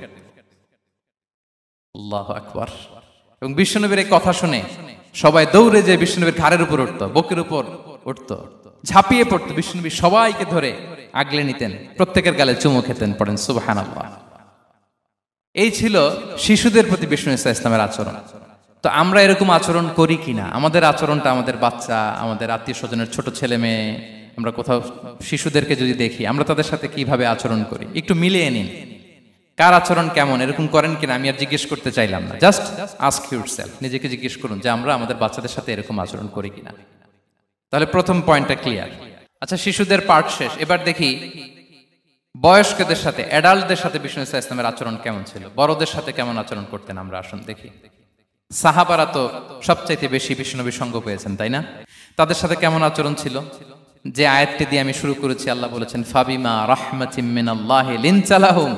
আল্লাহু আকবার। এবং বিশ্বনবীর এই কথা শুনে সবাই দৌড়ে যে বিশ্বনবীর ঘাড়ের উপর উঠতো, বুকের উপর উঠতো, ঝাঁপিয়ে পড়তো, বিশ্বনবী সবাইকে ধরে আগলে নিতেন, প্রত্যেকের গালে চুমু খেতেন। পড়েন সুবহানাল্লাহ। এই ছিল শিশুদের প্রতি বিষ্ণু ইসলামের আচরণ। তো আমরা এরকম আচরণ করি কিনা? আমাদের আচরণটা আমাদের বাচ্চা, আমাদের আত্মীয় স্বজনের ছোট ছেলে মেয়ে, আমরা কোথাও শিশুদেরকে যদি দেখি, আমরা তাদের সাথে কিভাবে আচরণ করি একটু মিলিয়ে নিন। কার আচরণ কেমন, এরকম করেন কিনা আমি আর জিজ্ঞেস করতে চাইলাম না, জাস্ট আস্ক ইউরসেলফ, নিজেকে জিজ্ঞেস করুন যে আমরা আমাদের বাচ্চাদের সাথে এরকম আচরণ করি কিনা। তাহলে প্রথম পয়েন্টটা ক্লিয়ার। আচ্ছা, শিশুদের পার্ট শেষ, এবার দেখি বয়স্কদের সাথে, অ্যাডাল্টদের সাথে বিষ্ণু ইসলামের আচরণ কেমন ছিল, বড়দের সাথে কেমন আচরণ করতেন আমরা। আসুন দেখি। সাহাবারা তো সবচাইতে বেশি বিষ্ণুনবীর সঙ্গ পেয়েছেন, তাই না? তাদের সাথে কেমন আচরণ ছিল? যে আয়াতটি দিয়ে আমি শুরু করেছি, আল্লাহ বলেছেন, ফাবিমা রাহমাতিম মিনাল্লাহি লিনতা লাহুম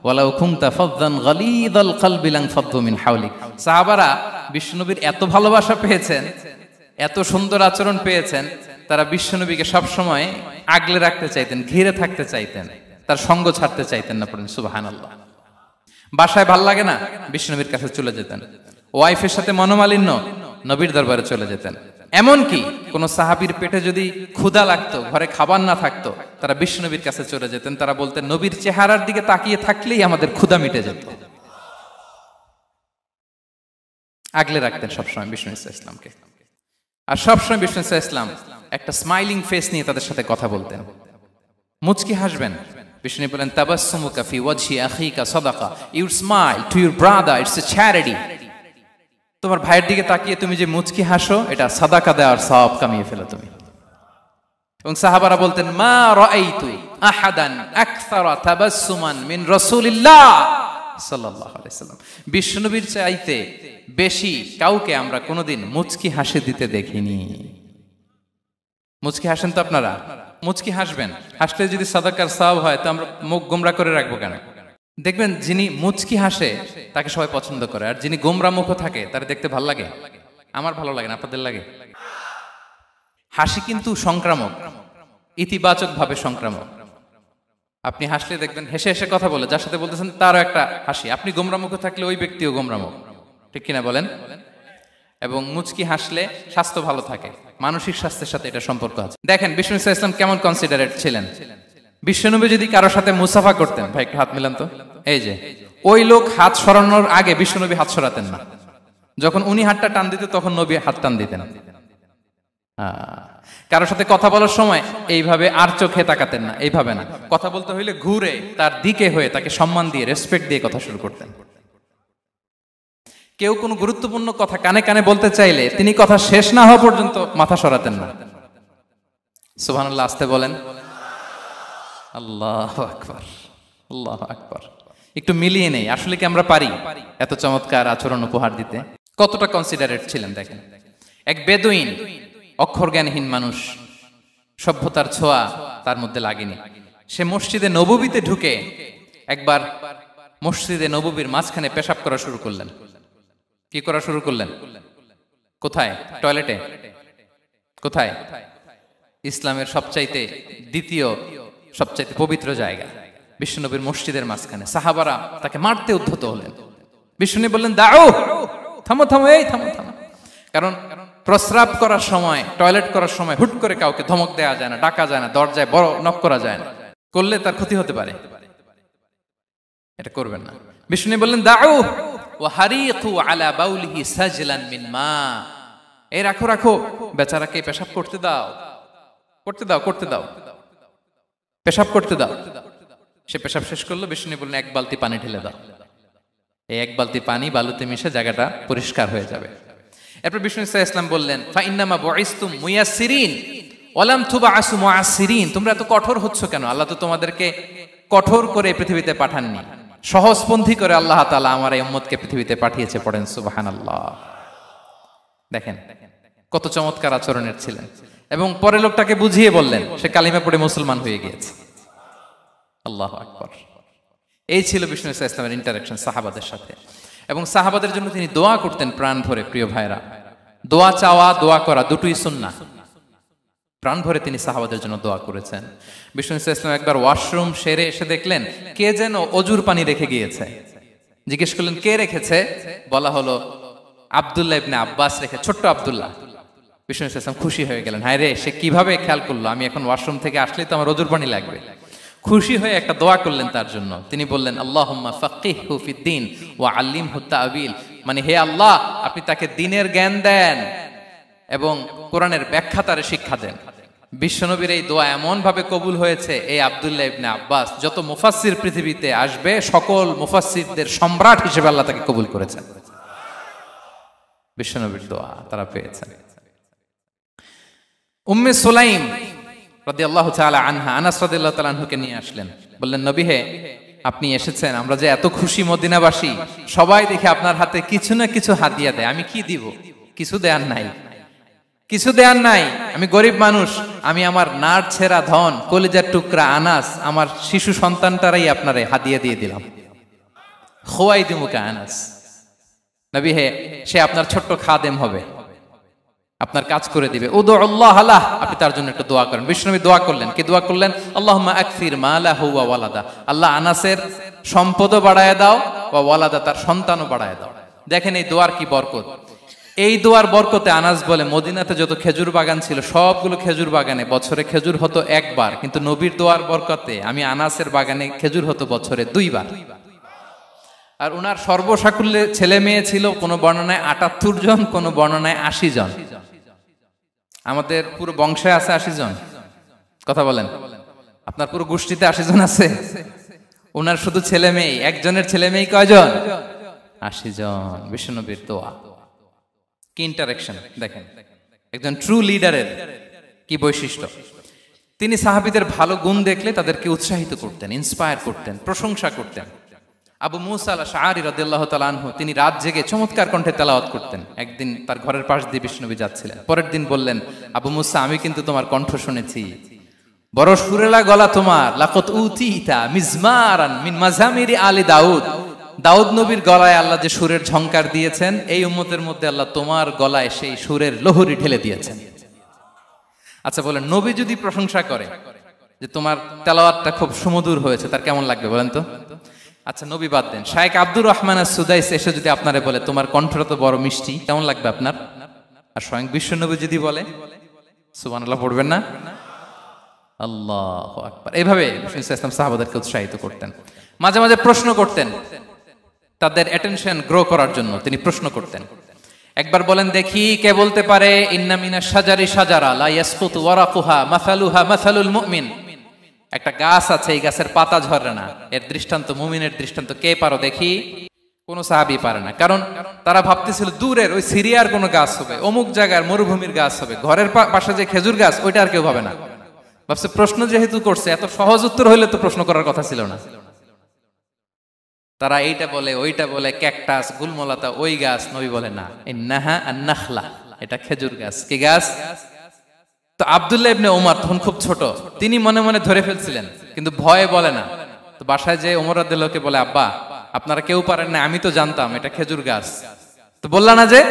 ওয়ালাউ কুনতা ফাযযান গালিযাল কলবি লানফাদ্দু মিন হাওলিক। সাহাবারা বিষ্ণুনবীর এত ভালোবাসা পেয়েছেন এত সুন্দর আচরণ পেয়েছেন, তারা বিশ্বনবীকে সবসময় আগলে রাখতে চাইতেন, ঘিরে থাকতে চাইতেন, তার সঙ্গ ছাড়তে চাইতেন না। পড়েন সুবহানাল্লাহ। বাসায় ভাল লাগে না, বিশ্বনবীর কাছে চলে যেতেন। ওয়াইফের সাথে মনোমালিন্য, নবীর দরবারে চলে যেতেন। এমনকি কোন সাহাবীর পেটে যদি ক্ষুধা লাগতো, ঘরে খাবার না থাকতো, তারা বিশ্বনবীর কাছে চলে যেতেন। তারা বলতেন, নবীর চেহারার দিকে তাকিয়ে থাকলেই আমাদের ক্ষুধা মিটে যেত। আগলে রাখতেন সবসময় বিষ্ণু ইসলামকে। আর সবসময় বিষ্ণু ইসলাম একটা স্মাইলিং ফেস নিয়ে তাদের সাথে কথা বলতেন, মুচকি হাসবেন। বিষ্ণু বলেন, তাবাসসুমুকা ফি ওয়াজহি আখিকা সাদাকা, you smile to your brother, it's a charity. তোমার ভাইয়ের দিকে তাকিয়ে তুমি যে মুচকি হাসো, এটা সাদাকা দেওয়ার সওয়াব কামিয়ে ফেলো তুমি। এবং সাহাবারা বলতেন, মা রাআইতু আহাদান আকসারা তাবাসসুমান মিন রাসূলিল্লাহ সাল্লাল্লাহু আলাইহি ওয়াসাল্লাম। বিশ্বনবীর চাইতে বেশি কাউকে আমরা কোনোদিন মুচকি হাসি দিতে দেখিনি। মুচকি হাসেন তো আপনারা? মুচকি হাসবেন। হাসলে যদি সাদাকার সওয়াব হয়, তো আমরা মুখ গোমরা করে রাখবো কেন? দেখবেন, যিনি মুচকি হাসে তাকে সবাই পছন্দ করে, আর যিনি গোমরা মুখ থাকে তার দেখতে ভালো লাগে। আমার ভালো লাগে না, আপনাদের লাগে? হাসি কিন্তু সংক্রামক, ইতিবাচক ভাবে সংক্রামক। আপনি হাসলে দেখবেন হেসে হেসে কথা বলে, যার সাথে বলতেছেন তারও একটা হাসি। আপনি গোমরা মুখ থাকলে ওই ব্যক্তিও গোমরা মুখ, ঠিক কিনা বলেন? এবং মুচকি হাসলে স্বাস্থ্য ভালো থাকে, মানসিক স্বাস্থ্যের সাথে এটা সম্পর্ক আছে। দেখেন বিষ্ণু ইসলাম কেমন কনসিডারেট ছিলেন। বিশ্বনবী যদি কারোর সাথে মুসাফা করতেন, ভাই একটু হাত মিলান তো, এই যে ওই লোক হাত সরানোর আগে বিশ্বনবী হাত সরাতেন না। যখন উনি হাতটা টান দিতেন, তখন নবী হাত টান দিতেন। কারোর সাথে কথা বলার সময় এইভাবে আর চোখে তাকাতেন না, এইভাবে না। কথা বলতে হইলে ঘুরে তার দিকে হয়ে তাকে সম্মান দিয়ে, রেসপেক্ট দিয়ে কথা শুরু করতেন। কেউ কোনো গুরুত্বপূর্ণ কথা কানে কানে বলতে চাইলে তিনি কথা শেষ না হওয়া পর্যন্ত মাথা সরাতেন না। সুবহানাল্লাহ, আস্তে বলেন। আল্লাহু আকবার, আল্লাহু আকবার। একটু মিলিয়ে নেই, আসলে কি আমরা পারি এত চমৎকার আচরণ উপহার দিতে? কতটা কনসিডারেট ছিলেন দেখেন। এক বেদুইন, অক্ষর জ্ঞানহীন মানুষ, সভ্যতার ছোঁয়া তার মধ্যে লাগেনি। সে মসজিদে নববীতে ঢুকে একবার মসজিদে নববীর মাঝখানে পেশাব করা শুরু করলেন। কি করা শুরু করলেন? কোথায়? টয়লেটে? কোথায়? ইসলামের সবচাইতে দ্বিতীয় সবচাইতে পবিত্র জায়গা, বিশ্বনবীর মসজিদের মাঝখানে। সাহাবারা তাকে মারতে উদ্ধত হলেন। বিশ্বনবী বললেন, দাও, থামো থামো, এই থামো থামো। কারণ প্রস্রাব করার সময়, টয়লেট করার সময় হুট করে কাউকে ধমক দেওয়া যায় না, ডাকা যায় না, দরজায় বড় নক করা যায় না, করলে তার ক্ষতি হতে পারে। এটা করবেন না। বিষ্ণু বললেন, দাও ওয়া হারিকু আলা বাউলিহি সাজলান মিন মা। এই রাখো রাখো, বেচারাকে পেশাব করতে দাও, করতে দাও, করতে দাও, পেশাব করতে দাও। সে পেশাব শেষ করলো। বিষ্ণু বললেন, এক বালতি পানি ঢেলে দাও। এই এক বালতি পানি বালুতে মিশে জায়গাটা পরিষ্কার হয়ে যাবে। এরপর বিষ্ণু ইসলাম বললেন, ফাইন্নামা বুইসতুম মুয়াসসিরিন ওয়া লাম তুবআসু মুআসসিরিন। তোমরা এত কঠোর হচ্ছ কেন? আল্লাহ তো তোমাদেরকে কঠোর করে পৃথিবীতে পাঠাননি, সহজপন্থী করে আল্লাহ তাআলা আমার এই উম্মতকে পৃথিবীতে পাঠিয়েছে। পড়েন সুবহানাল্লাহ। দেখেন কত চমৎকার আচরণের ছিলেন। এবং পরে লোকটাকে বুঝিয়ে বললেন, সে কালিমা পড়ে মুসলমান হয়ে গিয়েছে। আল্লাহু আকবার। এই ছিল বিষ্ণু ইসলামের ইন্টারাকশন সাহাবাদের সাথে। এবং সাহাবাদের জন্য তিনি দোয়া করতেন প্রাণ ভরে। প্রিয় ভাইরা, দোয়া চাওয়া, দোয়া করা দুটোই সুন্নাহ। প্রাণ ভরে তিনি সাহাবাদের জন্য দোয়া করেছেন। বিষ্ণু ইসলাম একবার ওয়াশরুম সেরে এসে দেখলেন কে যেন অজুর পানি রেখে গিয়েছে। জিজ্ঞেস করলেন, কে রেখেছে? বলা হলো, আব্দুল্লাহ ইবনে আব্বাস রেখে, ছোট্ট আব্দুল্লাহ। বিষ্ণু ইসলাম খুশি হয়ে গেলেন, হায় রে, সে কিভাবে খেয়াল করলো, আমি এখন ওয়াশরুম থেকে আসলেই তো আমার অজুর পানি লাগবে। খুশি হয়ে একটা দোয়া করলেন তার জন্য। তিনি বললেন, আল্লাহুম্মা ফাক্কিহহু ফিদ্দীন ওয়া আল্লিমহু তা'ওয়িল। মানে হে আল্লাহ, আপনি তাকে দ্বীনের জ্ঞান দেন এবং কোরআনের ব্যাখ্যা তারে শিক্ষা দেন। বিশ্বনবীর এই দোয়া এমন ভাবে কবুল হয়েছে, এই আব্দুল্লাহ ইবনে আব্বাস যত মুফাসসির পৃথিবীতে আসবে, সকল মুফাসসিরদের সম্রাট হিসেবে আল্লাহ তাকে কবুল করেছেন। বিশ্বনবীর দোয়া তারা পেয়েছেন। উম্মে সুলাইম রাদিয়াল্লাহু তাআলা আনহা, আনাস রাদিয়াল্লাহু তাআলা আনহুকে নিয়ে আসলেন। বললেন, নবী হে, আপনি এসেছেন, আমরা যে এত খুশি মদিনাবাসী, সবাই দেখে আপনার হাতে কিছু না কিছু হাদিয়া দেয়। আমি কি দিব? কিছু দেয়ার নাই, কিছু দেয়ার নাই। আমি গরিব মানুষ, আমি আমার নার ছেঁড়া ধন, কলিজার টুকরা আনাস, আমার শিশু সন্তানটারাই আপনারে হাদিয়া দিয়ে দিলাম। খুয়াইদুমুকা আনাস। নবী হে, সে আপনার ছোট্ট খাদেম হবে। আপনার কাজ করে দিবে। উদুল্লাহ লাহ, আপনি তার জন্য একটু দোয়া করেন। বিশ্বনবী দোয়া করলেন, কি দোয়া করলেন? আল্লাহুম্মা আকসির মালাহু ওয়া ওয়ালাদা, আল্লাহ আনাসের সম্পদও বাড়ায় দাও, ওয়া ওয়ালাদা, তার সন্তানও বাড়ায় দাও। দেখেন এই দোয়ার কি বরকত। এই দোয়ার বরকতে আনাস বলে মদিনাতে যত খেজুর বাগান ছিল সবগুলো খেজুর বাগানে বছরে খেজুর হতো একবার, কিন্তু নবীর দোয়ার বরকতে আমি আনাসের বাগানে খেজুর হতো বছরে 2 বার। আর উনার সর্বসাকুল্যে ছেলে মেয়ে ছিল, কোন বর্ণনায় 78 জন, কোন বর্ণনায় 80 জন। আমাদের পুরো বংশে আছে 80 জন, কথা বলেন। আপনার পুরো গোষ্ঠীতে 80 জন আছে? উনার শুধু ছেলে মেয়ে, একজনের ছেলে মেয়ে কয়জন? 80 জন। বিশ্বনবীর দোয়া কি ইন্টারেকশন দেখেন, একজন ট্রু লিডারের কি বৈশিষ্ট্য। তিনি সাহাবীদের ভালো গুণ দেখলে তাদেরকে উৎসাহিত করতেন, ইন্সপায়ার করতেন, প্রশংসা করতেন। আবু মুসা আল-আশআরী রাদিয়াল্লাহু তাআলা আনহু, তিনি রাত জেগে চমৎকার কণ্ঠে তেলাওয়াত করতেন। একদিন তার ঘরের পাশ দিয়ে বিশ্বনবী যাচ্ছিলেন, পরের দিন বললেন, আবু মুসা, আমি কিন্তু তোমার কণ্ঠ শুনেছি, বড় সুরেলা গলা তোমার। লাকাত উতিতা মিজমারান মিন মাজামিরি আলি দাউদ, দাউদ নবীর গলায় আল্লাহ যে সুরের ঝংকার দিয়েছেন, এই উম্মতের মধ্যে আল্লাহ তোমার গলায় সেই সুরের লহরী ঢেলে দিয়েছেন। আচ্ছা বলেন, নবী যদি প্রশংসা করে যে তোমার তেলাওয়াতটা খুব সুমধুর হয়েছে, তার কেমন লাগবে বলেন তো? আচ্ছা নবী বাদ দেন, শায়েখ আব্দুর রহমান আস-সুদাইস এসে যদি আপনারে বলে তোমার কণ্ঠটা তো বড় মিষ্টি, কেমন লাগবে আপনার? আর স্বয়ং বিশ্বনবী যদি বলে, সুবহানাল্লাহ পড়বেন না? আল্লাহু আকবার। এইভাবে ইসলাম সাহাবাদেরকে উৎসাহিত করতেন। মাঝে মাঝে প্রশ্ন করতেন, তাদের অ্যাটেনশন গ্রো করার জন্য তিনি প্রশ্ন করতেন। একবার বলেন দেখি, কে বলতে পারে ইন্না মিনাশ শাজারি শাজারা লা ইয়াসকুতু ওয়ারাকুহা মাসালুহা মাসালুল মুমিন, একটা গাছ আছে, এই গাছের পাতা ঝরে না, এর দৃষ্টান্ত মুমিনের দৃষ্টান্ত। কে পারো দেখি? কোন সাহাবী পারে না, কারণ তারা ভাবতেছিল দূরের ওই সিরিয়ার কোন গাছ হবে, অমুক জায়গার মরুভূমির গাছ হবে, ঘরের পাশে যে খেজুর গাছ ওইটা আর কেউ ভাবে না। ভাবছে প্রশ্ন যেহেতু করছে, এত সহজ উত্তর হইলে তো প্রশ্ন করার কথা ছিল না। তারা এইটা বলে, ওইটা বলে, ক্যাকটাস, গুলমলাতা, ওই গাছ। নবী বলে না, ইন্নাহা আন-নাখলা, এটা খেজুর গাছ। কি গাছ? তো আব্দুল্লাহ ইবনে ওমর তখন খুব ছোট, তিনি মনে মনে ধরে ফেলছিলেন, কিন্তু ভয়ে বলে না। তো বাসায় যে ওমর রাদিয়াল্লাহুকে বলে, আব্বা আপনারা কেউ পারেন না, আমি তো জানতাম এটা খেজুর গাছ, তো বললা না যে?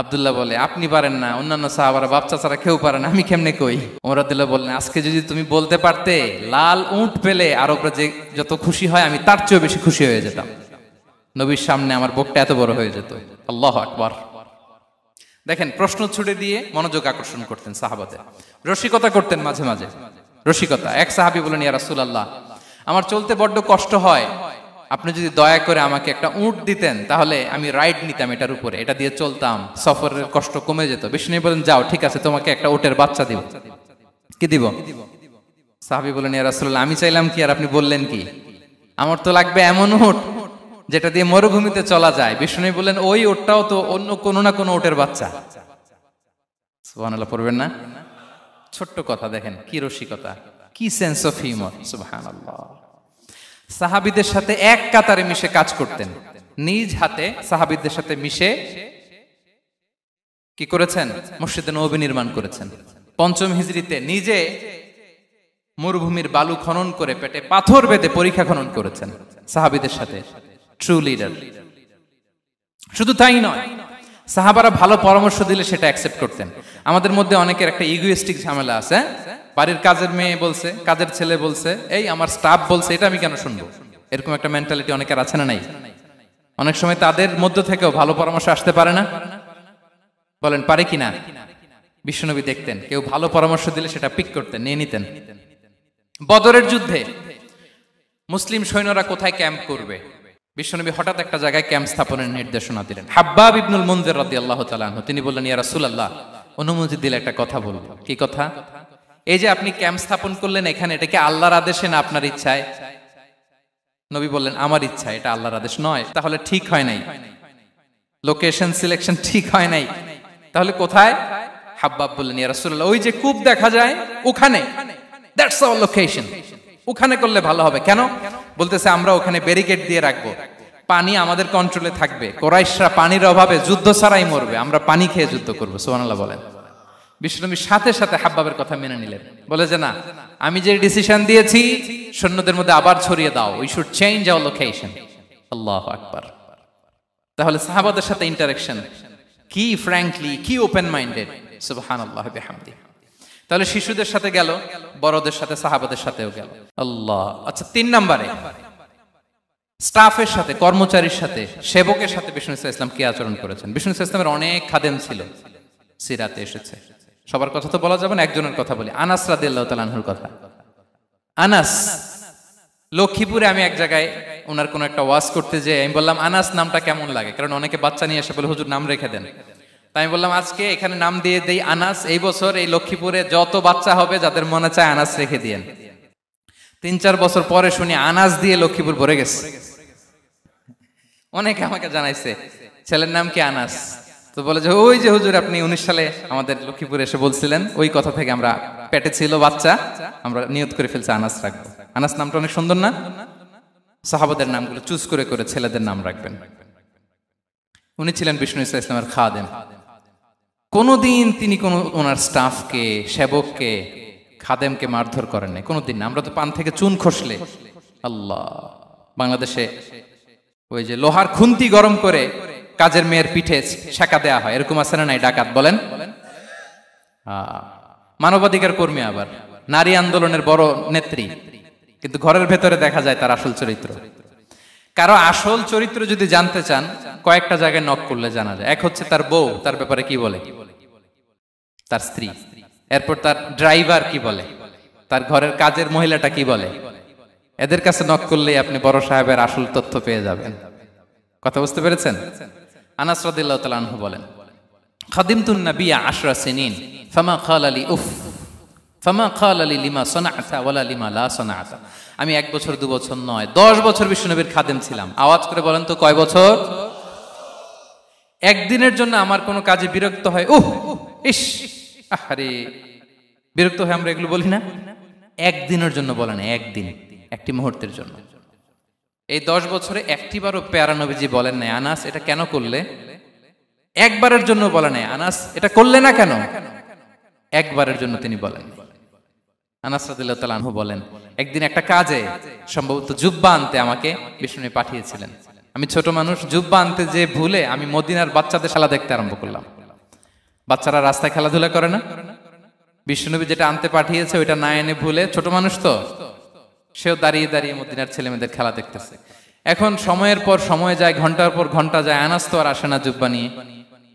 আব্দুল্লাহ বলে, আপনি পারেন না, অন্যান্য সাহাবারা বাচ্চা ছাড়া কেউ পারে না, আমি কেমনে কই? ওমর রাদিয়াল্লাহু বললেন, আজকে যদি তুমি বলতে পারতে, লাল উট পেলে আরবরা যে যত খুশি হয় আমি তার চেয়েও বেশি খুশি হয়ে যেতাম। নবীর সামনে আমার বুকটা এত বড় হয়ে যেত। আল্লাহু আকবার। দেখেন, প্রশ্ন ছুড়ে দিয়ে মনোযোগ আকর্ষণ করতেন সাহাবাদের, রসিকতা করতেন মাঝে মাঝে। রসিকতা, এক সাহাবী বলেন, ইয়া রাসূলুল্লাহ, আমার চলতে বড্ড কষ্ট হয়, আপনি যদি দয়া করে আমাকে একটা উট দিতেন তাহলে আমি রাইড নিতাম এটার উপরে, এটা দিয়ে চলতাম, সফরের কষ্ট কমে যেত। বিষ্ণু বলেন, যাও ঠিক আছে, তোমাকে একটা উটের বাচ্চা দিব। কি দিব? সাহাবী বলেন, ইয়া রাসূলুল্লাহ, আমি চাইলাম কি আর আপনি বললেন কি? আমার তো লাগবে এমন উট যেটা দিয়ে মরুভূমিতে চলা যায়। বিষ্ণু বলেন, ওই উটটাও তো অন্য কোনো না কোনো উটের বাচ্চা। সুবহানাল্লাহ পড়বেন না? ছোট্ট কথা, দেখেন কি রসিকতা, কি সেন্স অফ হিউমার। সুবহানাল্লাহ। সাহাবীদের সাথে এক কাতারে মিশে কাজ করতেন, নিজ হাতে সাহাবীদের সাথে মিশে কি করেছেন? মসজিদে নববী নির্মাণ করেছেন। 5ম হিজরিতে নিজে মরুভূমির বালু খনন করে পেটে পাথর বেঁধে পরীক্ষা খনন করেছেন সাহাবীদের সাথে। True leader. শুধু তাই নয়, সাহাবারা ভালো পরামর্শ দিলে সেটা অ্যাকসেপ্ট করতেন। আমাদের মধ্যে অনেকের একটা ইগোইস্টিক ঝামেলা আছে, বাড়ির কাজের মেয়ে বলছে, কাজের ছেলে বলছে, এই আমার স্টাফ বলছে, এটা আমি কেন শুনবো? এরকম একটা মেন্টালিটি অনেকের আছে না নাই? অনেক সময় তাদের মধ্য থেকেও ভালো পরামর্শ আসতে পারে না? বলেন পারে কিনা? বিশ্বনবী দেখতেন, কেউ ভালো পরামর্শ দিলে সেটা পিক করতেন, নিয়ে নিতেন। বদরের যুদ্ধে মুসলিম সৈন্যরা কোথায় ক্যাম্প করবে, বিশ্বনবী হঠাৎ একটা জায়গায় ক্যাম্প স্থাপনের নির্দেশনা দিলেন। হাব্বাব ইবনুল মুনজির রাদিয়াল্লাহু তাআলা আনহু, তিনি বললেন, ইয়া রাসূলুল্লাহ, অনুমতি দিলে একটা কথা বলবো। কি কথা? এই যে আপনি ক্যাম্প স্থাপন করলেন এখানে, এটা কি আল্লাহর আদেশে না আপনার ইচ্ছায়? নবী বললেন, আমার ইচ্ছা, এটা আল্লাহর আদেশ নয়। তাহলে ঠিক হয় নাই, লোকেশন সিলেকশন ঠিক হয় নাই, তাহলে কোথায়? হাব্বাব বললেন, ইয়া রাসূলুল্লাহ, ওই যে কূপ দেখা যায় ওখানে, দ্যাটস আওয়ার লোকেশন, ওখানে করলে ভালো হবে। কেন? বলতেছে, আমরা ওখানে ব্যারিকেড দিয়ে রাখবো, পানি আমাদের কন্ট্রোলে থাকবে, কুরাইশরা পানির অভাবে যুদ্ধ ছাড়াই মরবে, আমরা পানি খেয়ে যুদ্ধ করবো। সুবহানাল্লাহ বলেন। বিশ্বনবী সাথে সাথে হাব্বাবের কথা মেনে নিলেন, বলে যে না, আমি যে ডিসিশন দিয়েছি সৈন্যদের মধ্যে আবার ছড়িয়ে দাও, we should change our location. আল্লাহু আকবার। তাহলে সাহাবাদের সাথে ইন্টারেকশন কি ফ্র্যাঙ্কলি, কি ওপেন মাইন্ডেড, সুবহানাল্লাহ বিহামদি। তাহলে শিশুদের সাথে গেল, বড়দের সাথে, সাহাবাদের সাথেও গেল। আল্লাহ। আচ্ছা, 3 নম্বরে স্টাফের সাথে, কর্মচারীর সাথে, সেবকের সাথে বিষ্ণু ইসলাম কি আচরণ করেছেন? বিষ্ণু ইসলামের অনেক খাদেম ছিল, সিরাতে এসেছে। সবার কথা তো বলা যাবে না, একজনের কথা বলি, আনাস রাদিয়াল্লাহু তাআলা আনহুর কথা। আনাস, লক্ষ্মীপুরে আমি এক জায়গায় ওনার কোন একটা ওয়াজ করতে যেয়ে আমি বললাম, আনাস নামটা কেমন লাগে? কারণ অনেকে বাচ্চা নিয়ে এসে বলে, হুজুর নাম রেখে দেন। তাই আমি বললাম, আজকে এখানে নাম দিয়ে দেই আনাস। এই বছর এই লক্ষ্মীপুরে যত বাচ্চা হবে, যাদের মনে চায় আনাস রেখে দিয়েন। 3-4 বছর পরে শুনি আনাস দিয়ে লক্ষ্মীপুর ভরে গেছে। অনেকে আমাকে জানাইছে ছেলের নাম কি আনাস। তো বলে যে, ওই যে হুজুর আপনি 19 সালে আমাদের লক্ষ্মীপুরে এসে বলছিলেন, ওই কথা থেকে আমরা, পেটে ছিল বাচ্চা, আমরা নিয়ত করে ফেলছি আনাস রাখবো। আনাস নামটা অনেক সুন্দর না? সাহাবাদের নামগুলো চুজ করে করে ছেলেদের নাম রাখবেন। উনি ছিলেন বিষ্ণু ইসলামের খাদেম। কোনদিন তিনি কোন ওনার স্টাফকে, সেবককে, খাদেমকে মারধর করেন নাই, কোনদিন না। আমরা তো পান থেকে চুন খসলে, আল্লাহ, বাংলাদেশে ওই যে লোহার খুন্তি গরম করে কাজের মেয়ের পিঠে শেখা দেয়া হয়, এরকম আছে না নাই? ডাকাত বলেন, মানবাধিকার কর্মী, আবার নারী আন্দোলনের বড় নেত্রী, কিন্তু ঘরের ভেতরে দেখা যায় তার আসল চরিত্র। কারো আসল চরিত্র যদি জানতে চান, কয়েকটা জায়গায় নক করলে জানা যায়। এক হচ্ছে তার বউ, তার ব্যাপারে কি বলে, তার স্ত্রী। এরপর তার ড্রাইভার কি বলে, তার ঘরের কাজের মহিলাটা কি বলে। এদের কাছে নক করলেই আপনি বড় সাহেবের আসল তথ্য পেয়ে যাবেন। কথা বুঝতে পেরেছেন? আনাস রাদিয়াল্লাহু তাআলা আনহু বলেন, খাদিমতুন নাবিয়্যা 10 সিনিন ফামা ক্বালা লি উফ ফামা ক্বালা লি লিমা সানা'তা ওয়ালা লিমা লা সানা'তা। আমি 1 বছর 2 বছর নয়, 10 বছর বিশ্বনবীর খাদেম ছিলাম। আওয়াজ করে বলেন তো, কয় বছর? একদিনের জন্য আমার কোনো কাজে বিরক্ত হয়, উহ ইস আরে, বিরক্ত হয়, আমরা এগুলো বলি না? একদিনের জন্য বলে না, একদিন, একটি মুহূর্তের জন্য। এই 10 বছরে একটিবারও পেয়ারা নবীজি বলেন নাই, আনাস এটা কেন করলে? একবারের জন্য বলে নাই, আনাস এটা করলে না কেন? একবারের জন্য তিনি বলেন। আনাস রাদিয়াল্লাহু তাআলা আনহু বলেন, একদিন একটা কাজে, সম্ভবত জুব্বা আনতে আমাকে বিষ্ণু পাঠিয়েছিলেন। আমি ছোট মানুষ, জুব্বা আনতে যে ভুলে আমি মদিনার বাচ্চাদের খেলা দেখতে আরম্ভ করলাম। বাচ্চারা রাস্তায় খেলাধুলা করে না? বিষ্ণুনবী যেটা আনতে পাঠিয়েছে ওইটা না এনে ভুলে, ছোট মানুষ তো, সেও দাঁড়িয়ে দাঁড়িয়ে মদিনার ছেলেমেয়েদের খেলা দেখতেছে। এখন সময়ের পর সময় যায়, ঘন্টার পর ঘন্টা যায়, আনাস তো আর আসে না জুব্বা নিয়ে।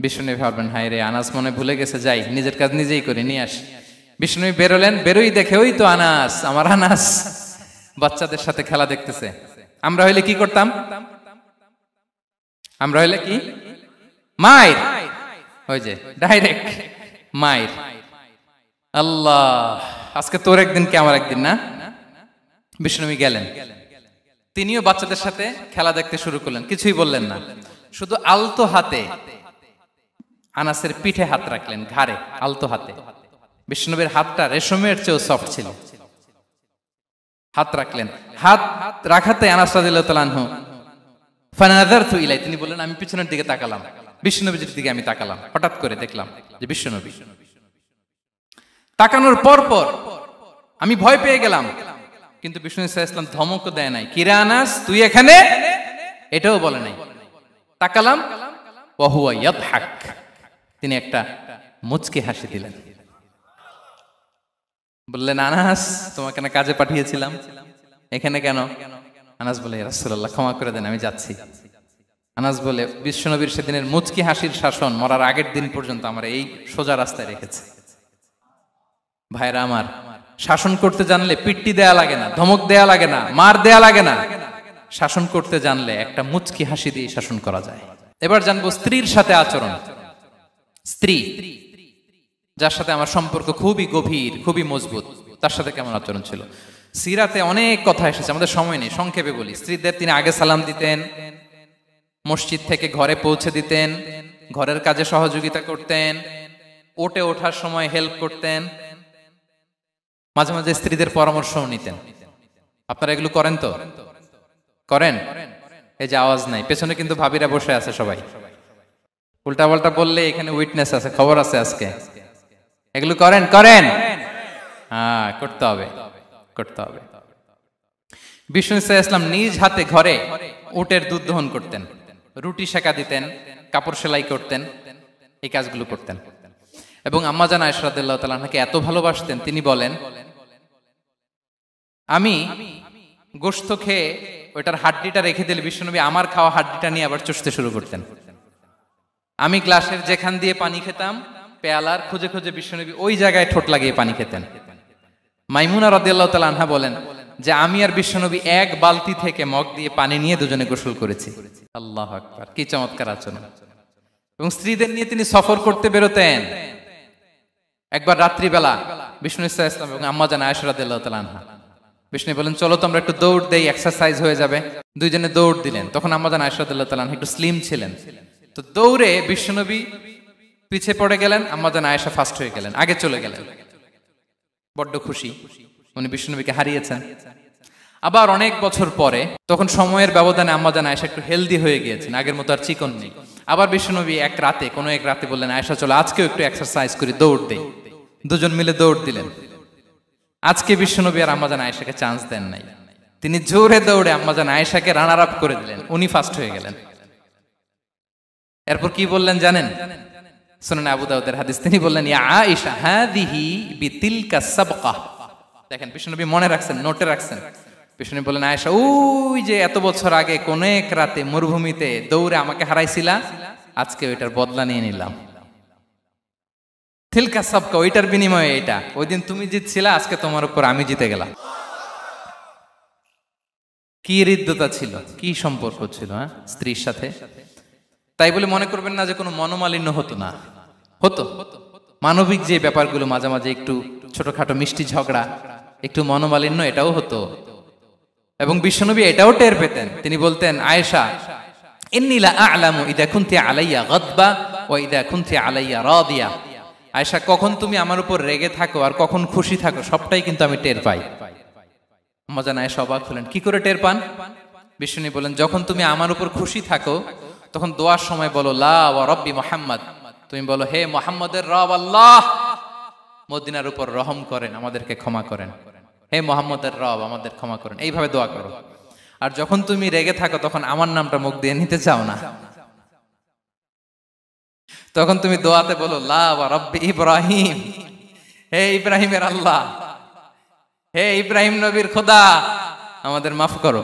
বিষ্ণুনবী ভাবলেন, হায় রে, আনাস মনে ভুলে গেছে, যাই নিজের কাজ নিজেই করে নিয়ে আসি। বিষ্ণুনবী বেরোলেন, বেরোই দেখে ওই তো আনাস, আমার আনাস বাচ্চাদের সাথে খেলা দেখতেছে। আমরা হইলে কি করতাম? আমরা হইলে কি? মাইর, ওই যে ডাইরেক্ট মাইর। আল্লাহ, আজকে তোর একদিন কি আমার একদিন না? বিষ্ণুনবী গেলেন, তিনিও বাচ্চাদের সাথে খেলা দেখতে শুরু করলেন, কিছুই বললেন না, শুধু আলতো হাতে আনাসের পিঠে হাত রাখলেন, ঘাড়ে, আলতো হাতে। বিষ্ণুনবীর হাতটা রেশমের চেয়েও সফট ছিল। হাত রাখলেন, হাত রাখাতে আনাস রাদিয়াল্লাহু তাআলা আনহু ফানাযারতু ইলাই, তিনি বললেন, আমি পিছনের দিকে তাকালাম, বিষ্ণুনবীর দিকে আমি তাকালাম। হঠাৎ করে দেখলাম যে বিষ্ণুনবী। তাকানোর পর পর আমি ভয় পেয়ে গেলাম, কিন্তু বিষ্ণু সাল্লাল্লাহু আলাইহি ওয়াসাল্লাম ধমক দেয় নাই, কিরে আনাস তুই এখানে, এটাও বলে নাই। তাকালাম, ওয়া হুয়া ইয়াদহাক, তিনি একটা মুচকি হাসি দিলেন। বললেন, আনাস তোমাকে না কাজে পাঠিয়েছিলাম, এখানে কেন? আনাস বলে, ইয়া রাসূলুল্লাহ ক্ষমা করে দেন, আমি যাচ্ছি। আনাস বলে, বিশ্বনবীর সেদিনের মুচকি হাসির শাসন মরার আগের দিন পর্যন্ত আমার এই সোজা রাস্তায় রেখেছে। ভাইরা আমার, শাসন করতে জানলে পিট্টি দেয়া লাগে না, ধমক দেয়া লাগে না, মার দেয়া লাগে না। শাসন করতে জানলে একটা মুচকি হাসি দিয়ে শাসন করা যায়। এবার জানবো স্ত্রীর সাথে আচরণ। স্ত্রী, যার সাথে আমার সম্পর্ক খুবই গভীর, খুবই মজবুত, তার সাথে কেমন আচরণ ছিল? সিরাতে অনেক কথা এসেছে, আমাদের সময় নেই, সংক্ষেপে বলি। স্ত্রীদের তিনি আগে সালাম দিতেন, মসজিদ থেকে ঘরে পৌঁছে দিতেন, ঘরের কাজে সহযোগিতা করতেন, ওঠে ওঠার সময় হেল্প করতেন, মাঝে মাঝে স্ত্রীদের পরামর্শও নিতেন। আপনারা এগুলো করেন তো? করেন? এই যে আওয়াজ নাই, পেছনে কিন্তু ভাবিরা বসে আছে সবাই। উল্টা পাল্টা বললে এখানে উইটনেস আছে, খবর আছে আজকে। এগুলো করেন? করেন? হ্যাঁ, করতে হবে, করতে হবে। বিষ্ণু সাল্লাল্লাহু আলাইহি ওয়াসাল্লাম নিজ হাতে ঘরে উটের দুধ দহন করতেন, রুটি সেকা দিতেন, কাপড় সেলাই করতেন, এই কাজগুলো করতেন। এবং আম্মা জান আয়েশা রাদিয়াল্লাহু তাআলা আনহাকে এত ভালোবাসতেন, তিনি বলেন, আমি গোশত খেয়ে ওইটার হাড্ডিটা রেখে দিলে বিশ্বনবী আমার খাওয়া হাড্ডিটা নিয়ে আবার চুষতে শুরু করতেন। আমি গ্লাসের যেখান দিয়ে পানি খেতাম, পেয়ালার খুঁজে খুঁজে বিশ্বনবী ওই জায়গায় ঠোঁট লাগিয়ে পানি খেতেন। মাইমুনা রাদিয়াল্লাহু তাআলা আনহা বলেন যে আমি আর বিশ্বনবী এক বালতি থেকে মগ দিয়ে পানি নিয়ে দুজনে গোসল করেছি। আল্লাহু আকবার, কি চমৎকার আচরণ। এবং স্ত্রীদের নিয়ে তিনি সফর করতে বেরোতেন। একবার রাত্রিবেলা বিষ্ণু সাল্লাল্লাহু আলাইহি ওয়াসাল্লাম এবং আম্মা জান আয়েশা রাদিয়াল্লাহু তাআলা আনহা, বিষ্ণু বলেন চলো তো আমরা একটু দৌড় দেই, এক্সারসাইজ হয়ে যাবে। দুইজনে দৌড় দিলেন। তখন আম্মা জান আয়েশা রাদিয়াল্লাহু তাআলা আনহা একটু স্লিম ছিলেন, তো দৌড়ে বিশ্বনবী পিছে পড়ে গেলেন, আম্মা জান আয়েশা ফার্স্ট হয়ে গেলেন, আগে চলে গেলেন। বড্ড খুশি, উনি বিশ্বনবীকে হারিয়েছেন। আবার অনেক বছর পরে, তখন সময়ের ব্যবধানে আম্মা জান আয়েশা একটু হেলদি হয়ে গিয়েছেন, আগের মতো আর চিকন নেই। আবার বিশ্বনবী এক রাতে বললেন আয়েশা চলো আজকেও একটু এক্সারসাইজ করি, দৌড় দেই। দুজন মিলে দৌড় দিলেন। আজকে বিশ্বনবী আর আম্মা জান আয়েশাকে চান্স দেন নাই, তিনি জোরে দৌড়ে আম্মা জান আয়েশাকে রানার আপ করে দিলেন, উনি ফার্স্ট হয়ে গেলেন। এরপর কি বললেন জানেন? সুনান আবু দাউদের হাদিস, তিনি বললেন ইয়া আয়েশা হাদিহি বিতিলকা সাবকা। দেখেন বিশ্বনবী মনে রাখছেন, নোটে রাখছেন। বিশ্বনবী বললেন আয়েশা, ওই যে এত বছর আগে কোন এক রাতে মরুভূমিতে দৌড়ে আমাকে হারাইছিলা, আজকে ওইটার বদলা নিয়ে নিলাম। তিলকা সাবকা, ওইটার বিনিময়ে এটা। ওই দিন তুমি জিতছিলা, আজকে তোমার উপর আমি জিতে গেলাম। কি হৃদ্যতা ছিল, কি সম্পর্ক ছিল স্ত্রীর সাথে। তাই বলে মনে করবেন না যে কোনো মনোমালিন্য হতো না, হতো। মানবিক যে ব্যাপারগুলো মাঝে মাঝে একটু ছোটখাটো মিষ্টি ঝগড়া, একটু মনোমালিন্য, এটাও হতো। এবং বিশ্বনবী এটাও টের পেতেন। তিনি বলতেন আয়েশা ইন্নী লা আ'লামু ইযা কুনতি আলাইয়া গাদবা ওয়া ইযা কুনতি আলাইয়া রাদিয়া। আয়েশা, কখন তুমি আমার উপর রেগে থাকো আর কখন খুশি থাকো সবটাই কিন্তু আমি টের পাই। আম্মা জান আয়েশা অবাক হলেন, কি করে টের পান? বিশ্বনবী বলেন যখন তুমি আমার উপর খুশি থাকো তখন দোয়ার সময় বলো লা ওয়া রাব্বি মুহাম্মদ, তুমি বলো হে মুহাম্মদের রব আল্লাহ, মদিনার উপর রহম করেন, আমাদেরকে ক্ষমা করেন। হে মুহাম্মদের রব, আমাদের ক্ষমা করেন, এইভাবে দোয়া করো। আর যখন তুমি রেগে থাকো তখন আমার নামটা মুখ দিয়ে নিতে চাও না, তখন তুমি দোয়াতে বলো লা ওয়া রাব্বি ইব্রাহিম, হে ইব্রাহিমের আল্লাহ, হে ইব্রাহিম নবীর খোদা, আমাদের মাফ করো।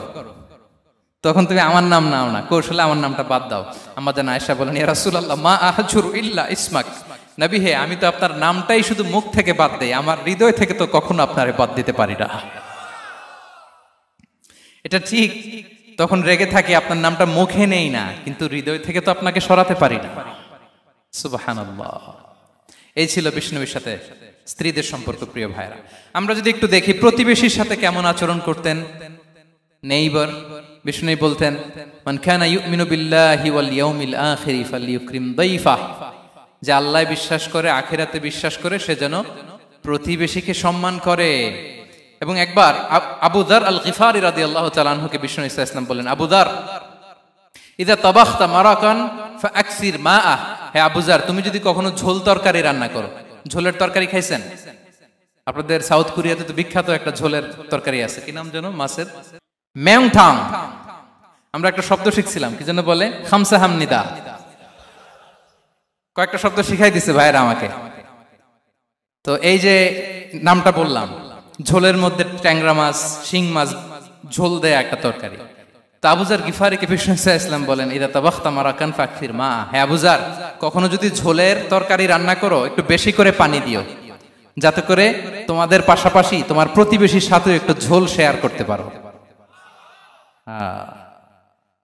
তখন তুমি আমার নাম নাও না, কৌশলে আমার নামটা বাদ দাও। আম্মা জান আয়েশা বলেন ইয়া রাসূলুল্লাহ মা আহজুরু ইল্লা ইসমাক, নবী হে আমি তো আপনার নামটাই শুধু মুখ থেকে বাদ দেই, আমার হৃদয় থেকে তো কখনো আপনারে বাদ দিতে পারি না। এটা ঠিক, তখন রেগে থাকি, আপনার নামটা মুখে নেই না, কিন্তু হৃদয় থেকে তো আপনাকে সরাতে পারি না। সুবহানাল্লাহ। এই ছিল বিষ্ণুবীর সাথে স্ত্রীদের সম্পর্ক। প্রিয় ভাইরা, আমরা যদি একটু দেখি প্রতিবেশীর সাথে কেমন আচরণ করতেন। নেইবার, বিষ্ণু বলতেন মান কানা ইউমিনু বিল্লাহি ওয়াল ইয়াউমিল আখিরি ফালইউকরিম দাইফাহ, যে আল্লাহ বিশ্বাস করে, আখিরাতে বিশ্বাস করে, সে যেন প্রতিবেশীকে সম্মান করে। এবং একবার আবু যার আল গিফারি রাদিয়াল্লাহু তাআলা আনহুকে বিষ্ণু সাল্লাল্লাহু আলাইহি ওয়াসাল্লাম বললেন আবু যার ইযা তাবাখতা মারাকান ফাআকসির মাআ, হে আবু যার তুমি যদি কখনো ঝোল তরকারি রান্না করো, ঝোলের তরকারি খাইছেন? আপনাদের সাউথ কোরিয়াতে তো বিখ্যাত একটা ঝোলের তরকারি আছে, কি নাম যেন, মাছের মেয়ংথাং। আমরা একটা শব্দ শিখছিলাম, কি যেন বলে, খামসা হামনিদা। কয়েকটা শব্দ শিখাই দিছে ভাইরা আমাকে। তো এই যে নামটা বললাম, ঝোলের মধ্যে ট্যাংরা মাছ, শিং মাছ ঝোল দেয়া একটা তরকারি। তো আবু যার গিফারিকে বিষ্ণু সাল্লাল্লাহু আলাইহি ওয়াসাল্লাম বলেন ইদা তাবাখতা মারাকান ফাকসির মা, হে আবু যার কখনো যদি ঝোলের তরকারি রান্না করো একটু বেশি করে পানি দিও, যাতে করে তোমাদের পাশাপাশি তোমার প্রতিবেশীর সাথে একটু ঝোল শেয়ার করতে পারো।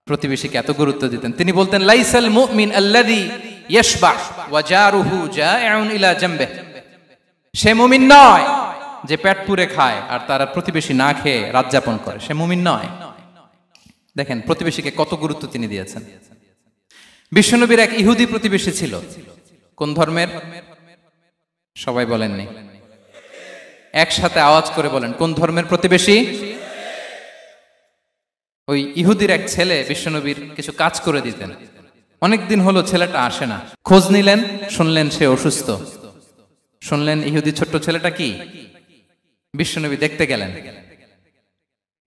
প্রতিবেশীকে এত গুরুত্ব দিতেন। তিনি বলতেন লাইসাল মুমিন আল্লাযী ইয়াশবা ওয়া জারুহু জাইউন ইলা জামবিহি, সে মুমিন নয় যে পেট পুরে খায় আর তার প্রতিবেশী না খেয়ে রাত যাপন করে, সে মুমিন নয়। দেখেন প্রতিবেশীকে কত গুরুত্ব তিনি দিয়েছেন। বিশ্বনবীর এক ইহুদি প্রতিবেশী ছিল। কোন ধর্মের? সবাই বলেননি, একসাথে আওয়াজ করে বলেন, কোন ধর্মের প্রতিবেশী? ওই ইহুদির এক ছেলে বিশ্বনবীর কিছু কাজ করে দিতেন। অনেকদিন হলো ছেলেটা আসে না। খোঁজ নিলেন, শুনলেন সে অসুস্থ। শুনলেন ইহুদি ছোট্ট ছেলেটা কি, বিশ্বনবী দেখতে গেলেন।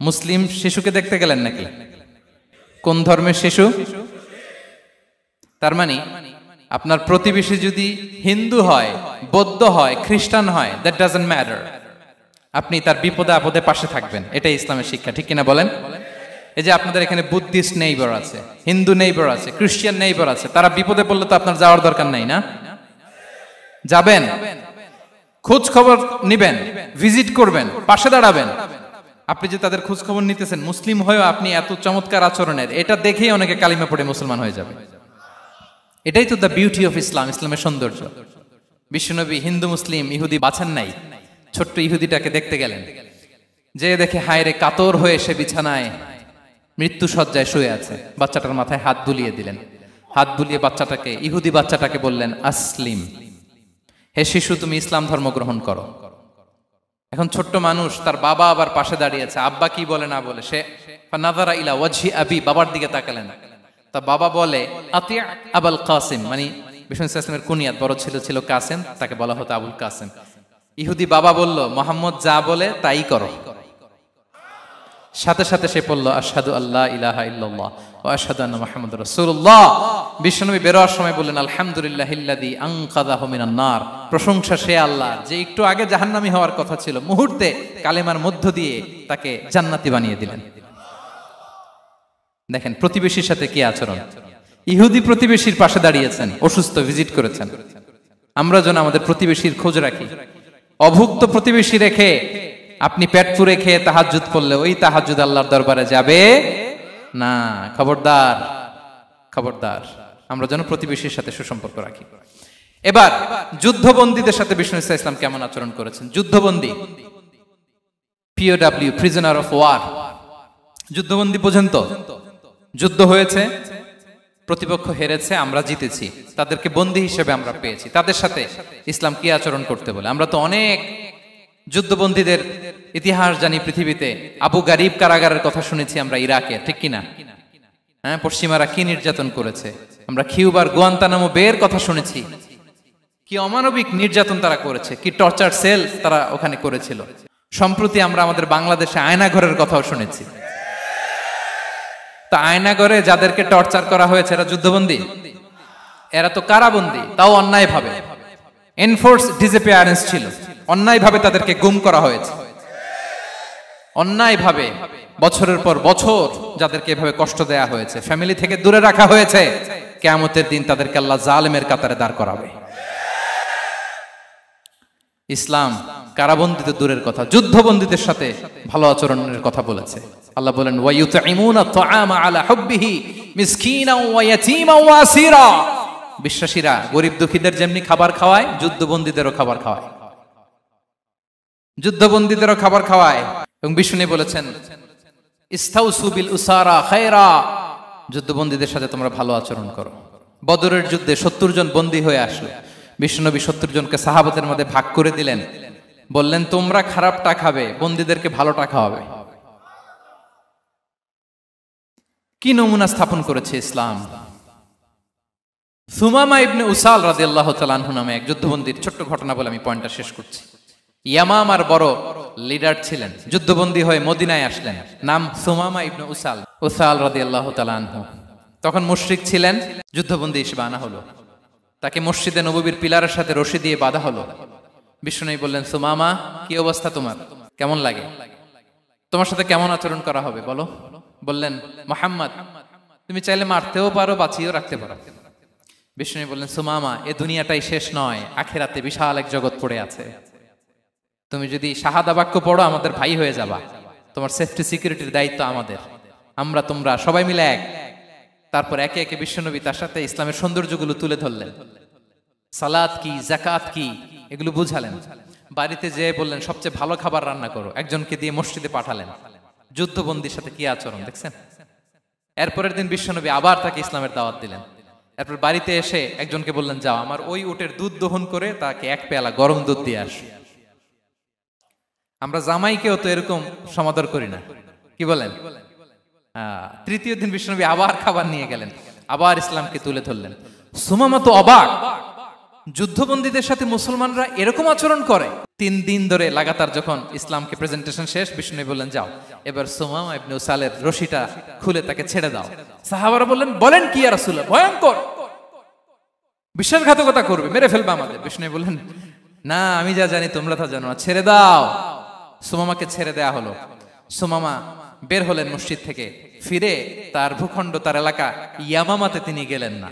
মুসলিম শিশুকে দেখতে গেলেন নাকি? কোন ধর্মের শিশু? তার মানে আপনার প্রতিবেশী যদি হিন্দু হয়, বৌদ্ধ হয়, খ্রিস্টান হয়, দ্যাট ডাজন্ট ম্যাটার। আপনি তার বিপদে আপদে পাশে থাকবেন, এটাই ইসলামের শিক্ষা, ঠিক কিনা বলেন? এই যে আপনাদের এখানে বুদ্ধিস্ট নেইবার আছে, হিন্দু নেইবার আছে, খ্রিস্টান নেইবার আছে, তারা বিপদে পড়লে তো আপনার যাওয়ার দরকার নাই, না? যাবেন, খোঁজ খবর নিবেন, ভিজিট করবেন, পাশে দাঁড়াবেন। আপনি যে তাদের খোঁজ খবর নিতেছেন, মুসলিম হয়েও আপনি এত চমৎকার আচরণের, এটা দেখেই অনেকে কালিমা পড়ে মুসলমান হয়ে যাবে। এটাই তো দ্য বিউটি অফ ইসলাম, ইসলামের সৌন্দর্য। বিশ্বনবী হিন্দু মুসলিম ইহুদি বাছেন নাই, ছোট্ট ইহুদিটাকে দেখতে গেলেন, যে দেখে হায়রে কাতর হয়ে সে বিছানায় মৃত্যু শয্যায় শুয়ে আছে, বাচ্চাটার মাথায় হাত বুলিয়ে দিলেন। হাত বুলিয়ে বাচ্চাটাকে, ইহুদি বাচ্চাটাকে বললেন, আসলিম, হে শিশু তুমি ইসলাম ধর্ম গ্রহণ করো। এখন ছোট্ট মানুষ, তার বাবা আবার পাশে দাঁড়িয়েছে, আব্বা কি বলে না বলে, সে নাযারা ইলা ওয়াজহি আবি, বাবার দিকে তাকালেন। তা বাবা বলে আতি আবুল কাসিম, মানে বিষ্ণু ইসলামের কুনিয়াত, বড় ছিল ছিল কাসেম, তাকে বলা হতো আবুল কাসেম। ইহুদি বাবা বলল, মোহাম্মদ যা বলে তাই করো। সাথে সাথে সে পড়ল আশহাদু আল্লা ইলাহা ইল্লাল্লাহ ওয়া আশহাদু আন্না মুহাম্মাদুর রাসূলুল্লাহ। বিশ্বনবী বেরোয়ার সময় বললেন, আলহামদুলিল্লাহিল্লাযী আনকাযাহু মিনান নার, প্রশংসা সে আল্লাহর যে একটু আগে জাহান্নামী হওয়ার কথা ছিল, মুহূর্তে কালেমার মধ্য দিয়ে তাকে জান্নাতি বানিয়ে দিলেন। দেখেন প্রতিবেশীর সাথে কি আচরণ। ইহুদি প্রতিবেশীর পাশে দাঁড়িয়েছেন, অসুস্থ, ভিজিট করেছেন। আমরা যেন আমাদের প্রতিবেশীর খোঁজ রাখি। অভুক্ত প্রতিবেশী রেখে আপনি পেট পুরে খেয়ে তাহাজ্জুদ পড়লে ওই তাহাজ্জুদ আল্লাহর দরবারে যাবে না। খবরদার, খবরদার, আমরা যেন প্রতিবেশীর সাথে সুসম্পর্ক রাখি। এবার যুদ্ধবন্দীদের সাথে বিষ্ণু ইসলাম কেমন আচরণ করেছেন। যুদ্ধবন্দী, পিওডব্লিউ, প্রিজনার অফ ওয়ার, যুদ্ধবন্দী পর্যন্ত যুদ্ধ হয়েছে, প্রতিপক্ষ হেরেছে, আমরা জিতেছি, তাদেরকে বন্দী হিসেবে আমরা পেয়েছি, তাদের সাথে ইসলাম কি আচরণ করতে বলে। আমরা তো অনেক যুদ্ধবন্দীদের ইতিহাস জানি পৃথিবীতে। আবু গারিব কারাগারের কথা শুনেছি আমরা ইরাকে, ঠিক কিনা? হ্যাঁ, পশ্চিমারা কি নির্যাতন করেছে। আমরা কিউবার গুয়ান্তানামো বের কথা শুনেছি, কি অমানবিক নির্যাতন তারা করেছে, কি টর্চার সেল তারা ওখানে করেছিল। সম্প্রতি আমরা আমাদের বাংলাদেশে আয়নাঘরের কথাও শুনেছি। তা আয়নাঘরে যাদেরকে টর্চার করা হয়েছে এরা যুদ্ধবন্দী? এরা তো কারাবন্দী, তাও অন্যায় ভাবে। এনফোর্স ডিসঅ্যাপিয়ারেন্স ছিল, অন্যায় ভাবে তাদেরকে গুম করা হয়েছে। অন্যায় ভাবে বছরের পর বছর যাদেরকে এভাবে কষ্ট দেয়া হয়েছে, ফ্যামিলি থেকে দূরে রাখা হয়েছে, কিয়ামতের দিন তাদেরকে আল্লাহ জালেমের কাতারে দাঁড় করাবে। ইসলাম কারাবন্দীতে দূরের কথা, যুদ্ধবন্দীদের সাথে ভালো আচরণের কথা বলেছে। আল্লাহ বলেন, ওয়া ইউতঈমুনা আত-তাআমা আলা হুব্বিহি মিসকিনাও ওয়া ইয়াতীমান ওয়া আসীরা। বিশ্বাসীরা গরিব দুঃখীদের যেমনি খাবার খাওয়ায়, যুদ্ধবন্দীদেরও খাবার খাওয়ায়, যুদ্ধবন্দীদেরও খাবার খাওয়ায়। এবং বিষ্ণু বলেছেন, ইস্তাউসু বিল উসারা খায়রা, যুদ্ধবন্দীদের সাথে তোমরা ভালো আচরণ করো। বদরের যুদ্ধে 70 জন বন্দী হয়ে আসলো। বিশ্বনবী 70 জনকে সাহাবাদের মধ্যে ভাগ করে দিলেন, বললেন তোমরা খারাপটা খাবে, বন্দীদেরকে ভালোটা খাওয়াবে। কি নমুনা স্থাপন করেছে ইসলাম। সুমামা ইবনে উসাল রাদিয়াল্লাহু তাআলা আনহু নামে এক যুদ্ধবন্দীর ছোট্ট ঘটনা বলে আমি পয়েন্টটা শেষ করছি। ইয়ামামার বড় লিডার ছিলেন, যুদ্ধবন্দী হয়ে মদিনায় আসলেন, নাম সুমামা ইবনে উসাল রাদিয়াল্লাহু তাআলা আনহু। তখন মুশরিক ছিলেন, যুদ্ধবন্দী হিসেবে আনা হলো। তাকে মসজিদে নববীর পিলারের সাথে রশি দিয়ে বাঁধা হলো। বিষ্ণু বললেন, সুমামা কি অবস্থা তোমার, কেমন লাগে, তোমার সাথে কেমন আচরণ করা হবে বলো। বললেন, মুহাম্মদ তুমি চাইলে মারতেও পারো, বাঁচিয়েও রাখতে পারো। বিষ্ণু বললেন, সুমামা এ দুনিয়াটাই শেষ নয়, আখিরাতে বিশাল এক জগৎ পড়ে আছে। তুমি যদি শাহাদা বাক্য পড়ো আমাদের ভাই হয়ে যাবা, তোমার সেফটি সিকিউরিটির দায়িত্ব আমাদের, আমরা তোমরা সবাই মিলে এক। তারপর একে একে বিশ্বনবী তার সাথে ইসলামের সৌন্দর্যগুলো তুলে ধরলেন। সালাত কি, যাকাত কি, এগুলো বুঝালেন। বাড়িতে যেয়ে বললেন সবচেয়ে ভালো খাবার রান্না করো, একজনকে দিয়ে মসজিদে পাঠালেন। যুদ্ধবন্দীর সাথে কি আচরণ দেখছেন। এরপরের দিন বিশ্বনবী আবার তাকে ইসলামের দাওয়াত দিলেন। এরপর বাড়িতে এসে একজনকে বললেন, যাও আমার ওই উটের দুধ দহন করে তাকে এক পেয়ালা গরম দুধ দিয়ে আস। আমরা জামাইকেও তো এরকম সমাদর করি না, কি বলেন। তৃতীয় দিন বিশ্বনবী আবার খাবার নিয়ে গেলেন, আবার ইসলামকে তুলে ধরলেন। সুমামা তো অবাক, যুদ্ধবন্দীদের সাথে মুসলমানরা এরকম আচরণ করে। 3 দিন ধরে লাগাতার যখন ইসলামকে প্রেজেন্টেশন শেষ, বিষ্ণু বললেন, যাও এবার সুমামা ইবনে উসালের রশিটা খুলে তাকে ছেড়ে দাও। সাহাবারা বললেন, বলেন কি ইয়া রাসূলুল্লাহ, ভয়ঙ্কর। বিশ্বাসঘাতকতা করবে, মেরে ফেলবে আমাদের। বিষ্ণু বললেন, না, আমি যা জানি তোমরা তা জানো না, ছেড়ে দাও। সুমামাকে ছেড়ে দেয়া হলো। সুমামা বের হলেন মসজিদ থেকে, ফিরে তার ভূখণ্ড, তার এলাকা ইয়ামামাতে তিনি গেলেন না।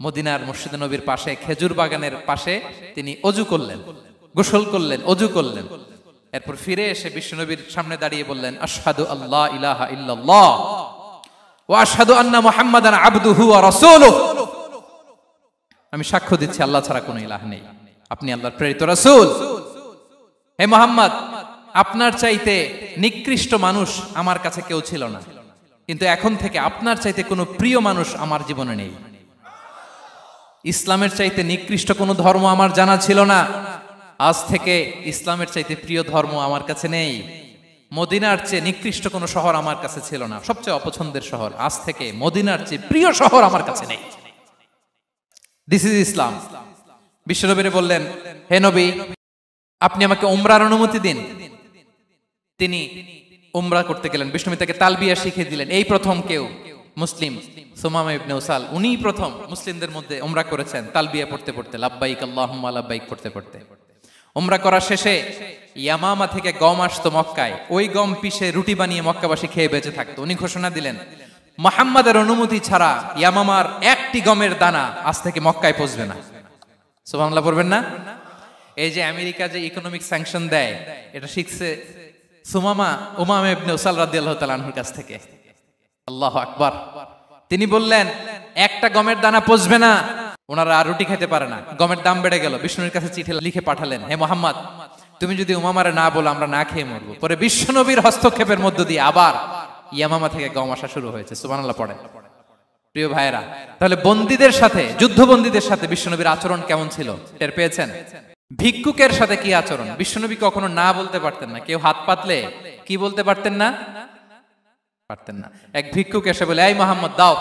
মদিনার মসজিদে নবীর পাশে খেজুর বাগানের পাশে তিনি অজু করলেন, গোসল করলেন, অজু করলেন। এরপর ফিরে এসে বিশ্বনবীর সামনে দাঁড়িয়ে বললেন, আশহাদু আল্লাহ ইলাহা ইল্লাল্লাহ ওয়া আশহাদু আন্না মুহাম্মাদান আবদুহু ওয়া রাসূলুহু। আমি সাক্ষ্য দিচ্ছি আল্লাহ ছাড়া কোনো ইলাহ নেই, আপনি আল্লাহর প্রেরিত রাসূল। হে মুহাম্মদ, আপনার চাইতে নিকৃষ্ট মানুষ আমার কাছে কেউ ছিল না, কিন্তু এখন থেকে আপনার চাইতে কোনো প্রিয় মানুষ আমার জীবনে নেই। ইসলামের চাইতে নিকৃষ্ট কোনো ধর্ম আমার জানা ছিল না, আজ থেকে ইসলামের চাইতে প্রিয় ধর্ম আমার কাছে নেই। মদিনার চেয়ে নিকৃষ্ট কোনো শহর আমার কাছে ছিল না, সবচেয়ে অপছন্দের শহর, আজ থেকে মদিনার চেয়ে প্রিয় শহর আমার কাছে নেই। দিস ইজ ইসলাম। বিশ্বনবী বললেন, হে নবী, আপনি আমাকে উমরার অনুমতি দিন। তিনি উমরা করতে গেলেন। বিষ্ণু তাকে তালবিয়া শিখিয়ে দিলেন। এই প্রথম কেউ মুসলিম, সুমামা ইবনে উসাল, উনিই প্রথম মুসলিমদের মধ্যে উমরা করেছেন তালবিয়া পড়তে পড়তে, লাব্বাইক আল্লাহুম্মা লাব্বাইক পড়তে পড়তে। উমরা করার শেষে ইয়ামামা থেকে গম আসতো মক্কায়, ওই গম পিষে রুটি বানিয়ে মক্কাবাসী খেয়ে বেঁচে থাকতো। উনি ঘোষণা দিলেন, মুহাম্মাদের অনুমতি ছাড়া ইয়ামামার একটি গমের দানা আজ থেকে মক্কায় পৌঁছবে না। সুবহানাল্লাহ পড়বেন না? এই যে আমেরিকা যে ইকোনমিক স্যাংশন দেয়, এটা শিখছে সুমামা উমামা ইবনে উসাল রাদিয়াল্লাহু তাআলা আনহুর কাছ থেকে। আল্লাহু আকবার। তিনি বললেন, একটা গমের দানা পচবে না, ওনারা আর রুটি খেতে পারে না। গমের দাম বেড়ে গেল। বিষ্ণুর কাছে চিঠি লিখে পাঠালেন, হে মুহাম্মদ, তুমি যদি উমামারে না বলো আমরা না খেয়ে মরবো। পরে বিশ্বনবীর হস্তক্ষেপের মধ্য দিয়ে আবার ইয়ামামা থেকে গম আসা শুরু হয়েছে। সুবহানাল্লাহ পড়ে। প্রিয় ভাইয়েরা, তাহলে বন্দীদের সাথে, যুদ্ধবন্দীদের সাথে বিশ্বনবীর আচরণ কেমন ছিল টের পেয়েছেন? ভিক্ষুকের সাথে কি আচরণ? বিশ্বনবী কখনো না বলতে পারতেন না। কেউ হাত পাতলে কি বলতে পারতেন না? পারতেন না। এক ভিক্ষুক এসে বলে, এই মুহাম্মদ দাও,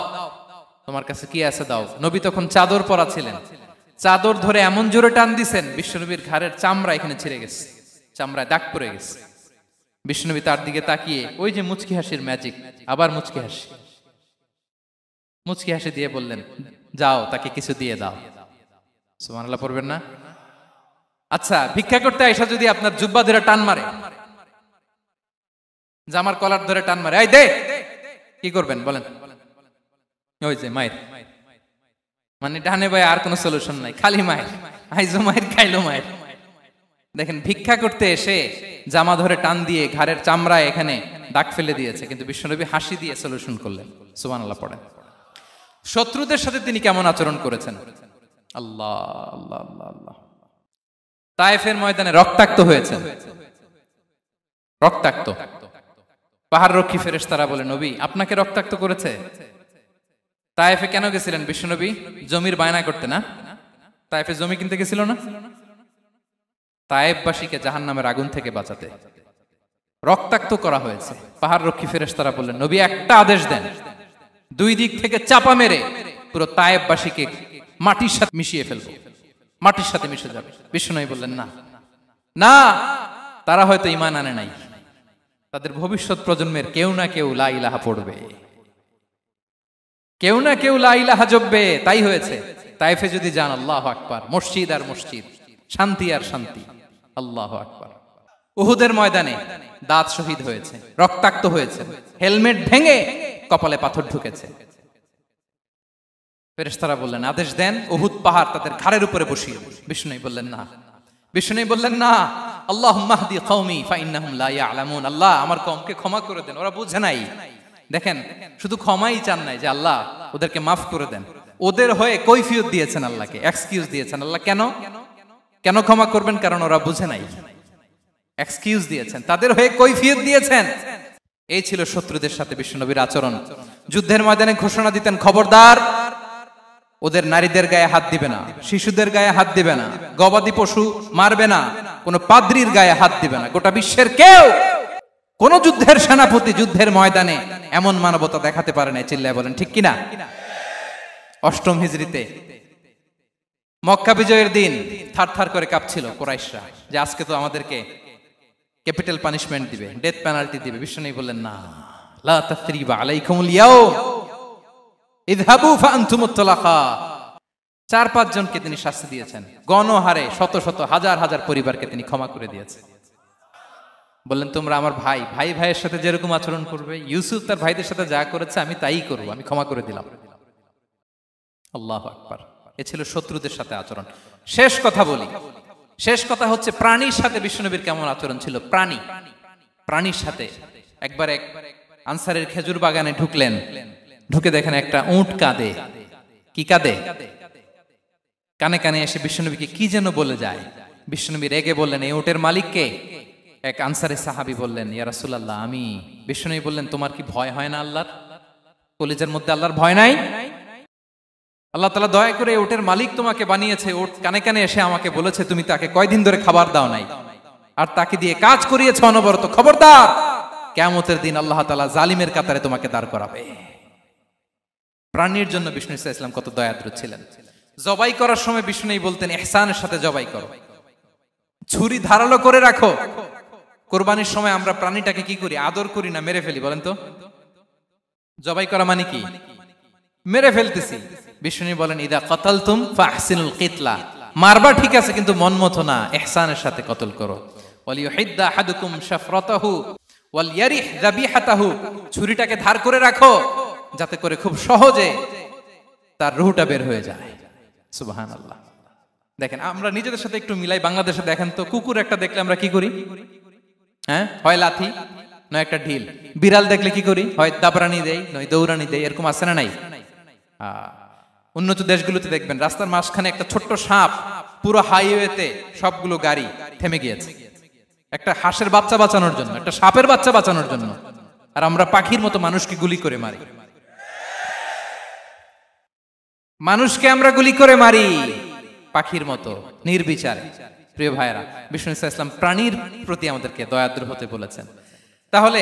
তোমার কাছে কি আছে দাও। নবী তখন চাদর পরা ছিলেন। চাদর ধরে এমন জোরে টান দিছেন, বিশ্বনবীর ঘাড়ের চামড়া এখানে ছিঁড়ে গেছে, চামড়ায় দাগ পড়ে গেছে। বিশ্বনবী তার দিকে তাকিয়ে, ওই যে মুচকি হাসির ম্যাজিক, আবার মুচকি হাসি, মুচকি হাসি দিয়ে বললেন, যাও তাকে কিছু দিয়ে দাও। সুবহানাল্লাহ পড়বেন না? আচ্ছা, ভিক্ষা করতে আইসা যদি আপনার জুব্বা ধরে টান মারে, জামার কলার ধরে টান মারে, এই দে, কি করবেন বলেন? ওই যে মায়ের, মানে ডানে ভাই আর কোনো সলিউশন নাই, খালি মায়ের, আইজো মায়ের খাইলো মায়ের। দেখেন, ভিক্ষা করতে এসে জামা ধরে টান দিয়ে ঘাড়ের চামড়ায় এখানে দাগ ফেলে দিয়েছে, কিন্তু বিশ্বনবী হাসি দিয়ে সলিউশন করলেন। সুবহানাল্লাহ পড়েন। শত্রুদের সাথে তিনি কেমন আচরণ করেছেন? আল্লাহ আল্লাহ আল্লাহ আল্লাহ। তায়েফের ময়দানে রক্তাক্ত হয়েছেন, রক্তাক্ত। পাহাড় রক্ষী ফেরেশতারা বলে, নবী আপনাকে রক্তাক্ত করেছে? তায়েফে কেন গেছিলেন বিশ্বনবী? জমির বায়না করতে না? তায়েফে জমি কিনতে গেছিল না? তায়েফবাসীকে জাহান্নামের আগুন থেকে বাঁচাতে রক্তাক্ত করা হয়েছে। পাহাড় রক্ষী ফেরেশতারা বললেন, নবী একটা আদেশ দেন, দুই দিক থেকে চাপা মেরে পুরো তায়েফবাসীকে মাটির সাথে মিশিয়ে ফেলবো, মাটির সাথে মিশে যাবে। বিশ্বনবী বললেন, না না, তারা হয়তো ঈমান আনে নাই, তাদের ভবিষ্যৎ প্রজন্মের কেউ না কেউ লা ইলাহা পড়বে, কেউ না কেউ লা ইলাহা জপবে। তাই হয়েছে। তায়েফে যদি যান, আল্লাহু আকবার, মসজিদ আর মসজিদ, শান্তি আর শান্তি। আল্লাহু আকবার। উহুদের ময়দানে দাঁত শহীদ হয়েছে, রক্তাক্ত হয়েছে, হেলমেট ভেঙে কপালে পাথর ঢুকেছে। ফেরেশতারা বললেন, আদেশ দেন, উহুদ পাহাড় তাদের ঘাড়ের উপরে বসিয়ে দেন। বিষ্ণু বললেন, না। বিষ্ণু বললেন, না, আল্লাহুম্মা হদি কওমি ফাইন্নাহুম লা ইয়ালামুন। আল্লাহ আমার কওমকে ক্ষমা করে দেন, ওরা বুঝে নাই। দেখেন, শুধু ক্ষমাই চান নাই যে আল্লাহ ওদেরকে মাফ করে দেন, ওদের হয়ে কৈফিয়ত দিয়েছেন আল্লাহকে, এক্সকিউজ দিয়েছেন। আল্লাহ কেন কেন ক্ষমা করবেন? কারণ ওরা বুঝে নাই। এক্সকিউজ দিয়েছেন, তাদের হয়ে কৈফিয়ত দিয়েছেন। এই ছিল শত্রুদের সাথে বিশ্বনবীর আচরণ। যুদ্ধের ময়দানে ঘোষণা দিতেন, খবরদার, ওদের নারীদের গায়ে হাত দিবে না, শিশুদের গায়ে হাত দিবে না, গবাদি পশু মারবে না, কোন পাদ্রীর গায়ে হাত দিবে না। গোটা বিশ্বের কেউ, কোন যুদ্ধের সেনাপতি যুদ্ধের ময়দানে এমন মানবতা দেখাতে পারে না। চিল্লায় বলেন ঠিক কিনা? অষ্টম হিজরিতে মক্কা বিজয়ের দিন থারথার করে কাঁপছিল কুরাইশরা, যে আজকে তো আমাদেরকে ক্যাপিটাল পানিশমেন্ট দিবে, ডেথ পেনাল্টি দিবে। বিশ্বনবী বললেন, না, লা তাসরিবা আলাইকুমুল ইয়াউম ইযহাবু ফাআনতুমুত তালাকা। 4-5 জনকে তিনি শাস্তি দিয়েছেন, গণহারে শত শত হাজার হাজার পরিবারকে তিনি ক্ষমা করে দিয়েছেন। বললেন তোমরা আমার ভাই, ভাই ভাইয়ের সাথে যেরকম আচরণ করবে, ইউসুফ তার ভাইদের সাথে যা করেছে আমি তাই করবো, আমি ক্ষমা করে দিলাম। আল্লাহু আকবার। এ ছিল শত্রুদের সাথে আচরণ। শেষ কথা বলি, শেষ কথা হচ্ছে প্রাণীর সাথে বিশ্বনবীর কেমন আচরণ ছিল। প্রাণীর সাথে একবার এক আনসারের খেজুর বাগানে ঢুকলেন, ঢুকে দেখেন একটা উট কাঁদে। কি কাঁদে? কানে কানে এসে বিশ্বনবীকে কি যেন বলে যায়। বিশ্বনবী রেগে বললেন এই উটের মালিক কে? এক আনসারে সাহাবী বললেন ইয়া রাসূলুল্লাহ আমি। বিশ্বনবী বললেন তোমার কি ভয় হয় না আল্লাহর? কলিজার মধ্যে আল্লাহর ভয় নাই? আল্লাহ তাআলা দয়া করে উটের মালিক তোমাকে বানিয়েছে, উট কানে কানে এসে আমাকে বলেছে তুমি তাকে কয়দিন ধরে খাবার দাও নাই, আর তাকে দিয়ে কাজ করিয়েছ অনবরত। খবরদার, কিয়ামতের দিন আল্লাহ তাআলা জালিমের কাতারে তোমাকে দাঁড় করাবে। প্রাণীর জন্য বিষ্ণু ইসা ইসলাম কত দয়াদ্র ছিলেন। জবাই করার সময় বিষ্ণু বলতেন ইহসানের সাথে জবাই করো, ছুরি ধারালো করে রাখো। কোরবানির সময় আমরা প্রাণীটাকে কি করি? আদর করি না, মেরে ফেলি। বলেন তো, জবাই করা মানে কি? মেরে ফেলতেছি। বিষ্ণু বলেন ইদা কাতালতুম ফাহসিনুল কিতলা, মারবা ঠিক আছে কিন্তু মন মতো না, ইহসানের সাথে কতল করো। ওয়ালিয়ুহিদ্দা আহাদুকুম শাফরাতাহু ওয়ালইয়ারিহ যাবিহাতাহু, ছুরিটাকে ধার করে রাখো যাতে করে খুব সহজে তার রূহটা বের হয়ে যায়। সুবহানাল্লাহ। দেখেন আমরা নিজেদের সাথে একটু মিলাই। বাংলাদেশে দেখেন তো, কুকুর একটা দেখলে আমরা কি করি? হ্যাঁ, হয় লাথি নয় একটা ঢিল। বিড়াল দেখলে কি করি? হয় দাবরানি দেই নয় দৌড়ানি দেই। এরকম আছে না নাই? উন্নত দেশগুলোতে দেখবেন রাস্তার মাঝখানে একটা ছোট্ট সাপ, পুরো হাইওয়েতে সবগুলো গাড়ি থেমে গিয়েছে একটা হাঁসের বাচ্চা বাঁচানোর জন্য, একটা সাপের বাচ্চা বাঁচানোর জন্য। আর আমরা পাখির মতো মানুষকে গুলি করে মারি। মানুষকে আমরা গুলি করে মারি পাখির মতো নির্বিচারে। প্রিয় ভাইরা, বিষ্ণু ইসলাম প্রাণীর প্রতি আমাদেরকে দয়াদ্র হতে বলেছেন। তাহলে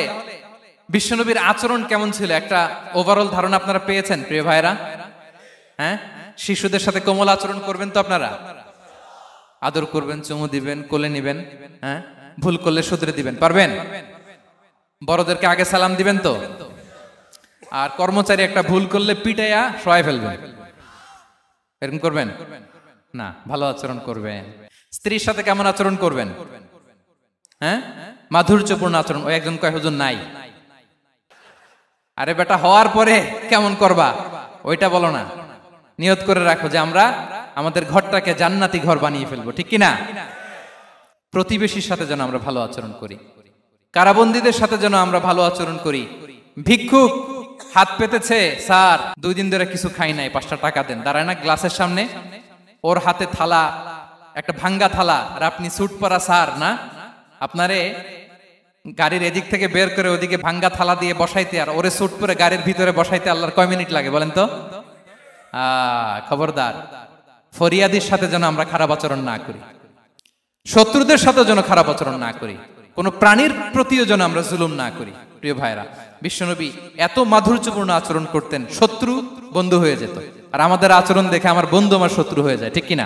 বিশ্বনবীর আচরণ কেমন ছিল একটা ওভারঅল ধারণা আপনারা পেয়েছেন প্রিয় ভাইরা? হ্যাঁ, শিশুদের সাথে কোমল আচরণ করবেন তো আপনারা? আদর করবেন, চুমু দিবেন, কোলে নিবেন। হ্যাঁ, ভুল করলে শুধরে দিবেন, পারবেন? বড়দেরকে আগে সালাম দিবেন তো? আর কর্মচারী একটা ভুল করলে পিটাইয়া শোয়ায় ফেলবেন, এরকম করবেন না? ভালো আচরণ করবেন। স্ত্রীর সাথে কেমন আচরণ করবেন? হ্যাঁ, মাধুর্যপূর্ণ আচরণ। ওই একজন কয় হুজুর নাই। আরে বেটা, হওয়ার পরে কেমন করবা ওইটা বলো না। নিয়ত করে রাখো যে আমরা আমাদের ঘরটাকে জান্নাতি ঘর বানিয়ে ফেলবো, ঠিক কিনা? প্রতিবেশীর সাথে যেন আমরা ভালো আচরণ করি, কারাবন্দীদের সাথে যেন আমরা ভালো আচরণ করি। ভিক্ষুক হাত পেতেছে, স্যার 2 দিন ধরে কিছু খাই নাই, 5টা টাকা দেন। দাঁড়ায় না গ্লাসের সামনে, ওর হাতে থালা, একটা ভাঙ্গা থালা, আর আপনি স্যুট পরা স্যার না, আপনারে গাড়ির এদিক থেকে বের করে ওদিকে ভাঙ্গা থালা দিয়ে বসাইতে আর ওরে স্যুট পরে গাড়ির ভিতরে বসাইতে আল্লাহর কয় মিনিট লাগে বলেন তো? খবরদার, ফরিয়াদির সাথে যেন আমরা খারাপ আচরণ না করি, শত্রুদের সাথে যেন খারাপ আচরণ না করি, কোন প্রাণীর প্রতিও যেন আমরা জুলুম না করি। প্রিয় ভাইরা, বিশ্বনবী এত মাধুর্যপূর্ণ আচরণ করতেন, শত্রু বন্ধু হয়ে যেত। আর আমাদের আচরণ দেখে আমার বন্ধু আমার শত্রু হয়ে যায়, ঠিক কিনা?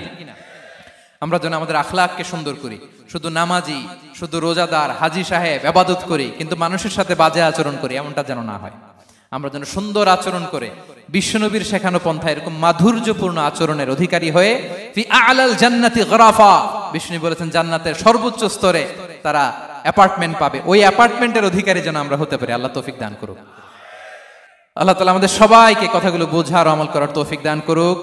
আমরা যেন আমাদের আখলাককে সুন্দর করি। শুধু নামাজি, শুধু রোজাদার, হাজি সাহেব ইবাদত করি কিন্তু মানুষের সাথে বাজে আচরণ করি, এমনটা যেন না হয়। আমরা যেন সুন্দর আচরণ করে বিশ্বনবীর শেখানো পন্থা এরকম মাধুর্যপূর্ণ আচরণের অধিকারী হয়ে ফি আ'লাল জান্নাতি গরাফা, বিষ্ণু বলেছেন জান্নাতের সর্বোচ্চ স্তরে তারা অ্যাপার্টমেন্ট পাবে। ওই অ্যাপার্টমেন্টের অধিকারী যেন আমরা হতে পারি। আল্লাহ তৌফিক দান করুক। আল্লাহ তাআলা আমাদের সবাইকে কথাগুলো বোঝার ও আমল করার তৌফিক দান করুক।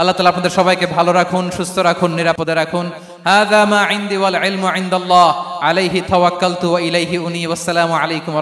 আল্লাহ তাআলা আপনাদের সবাইকে ভালো রাখুন, সুস্থ রাখুন, নিরাপদে রাখুন। হাযা মা ইনদি ওয়াল ইলমু ইনদাল্লাহ, আলাইহি তাওয়াক্কালতু ওয়া ইলাইহি উনী। ওয়াসসালামু আলাইকুম।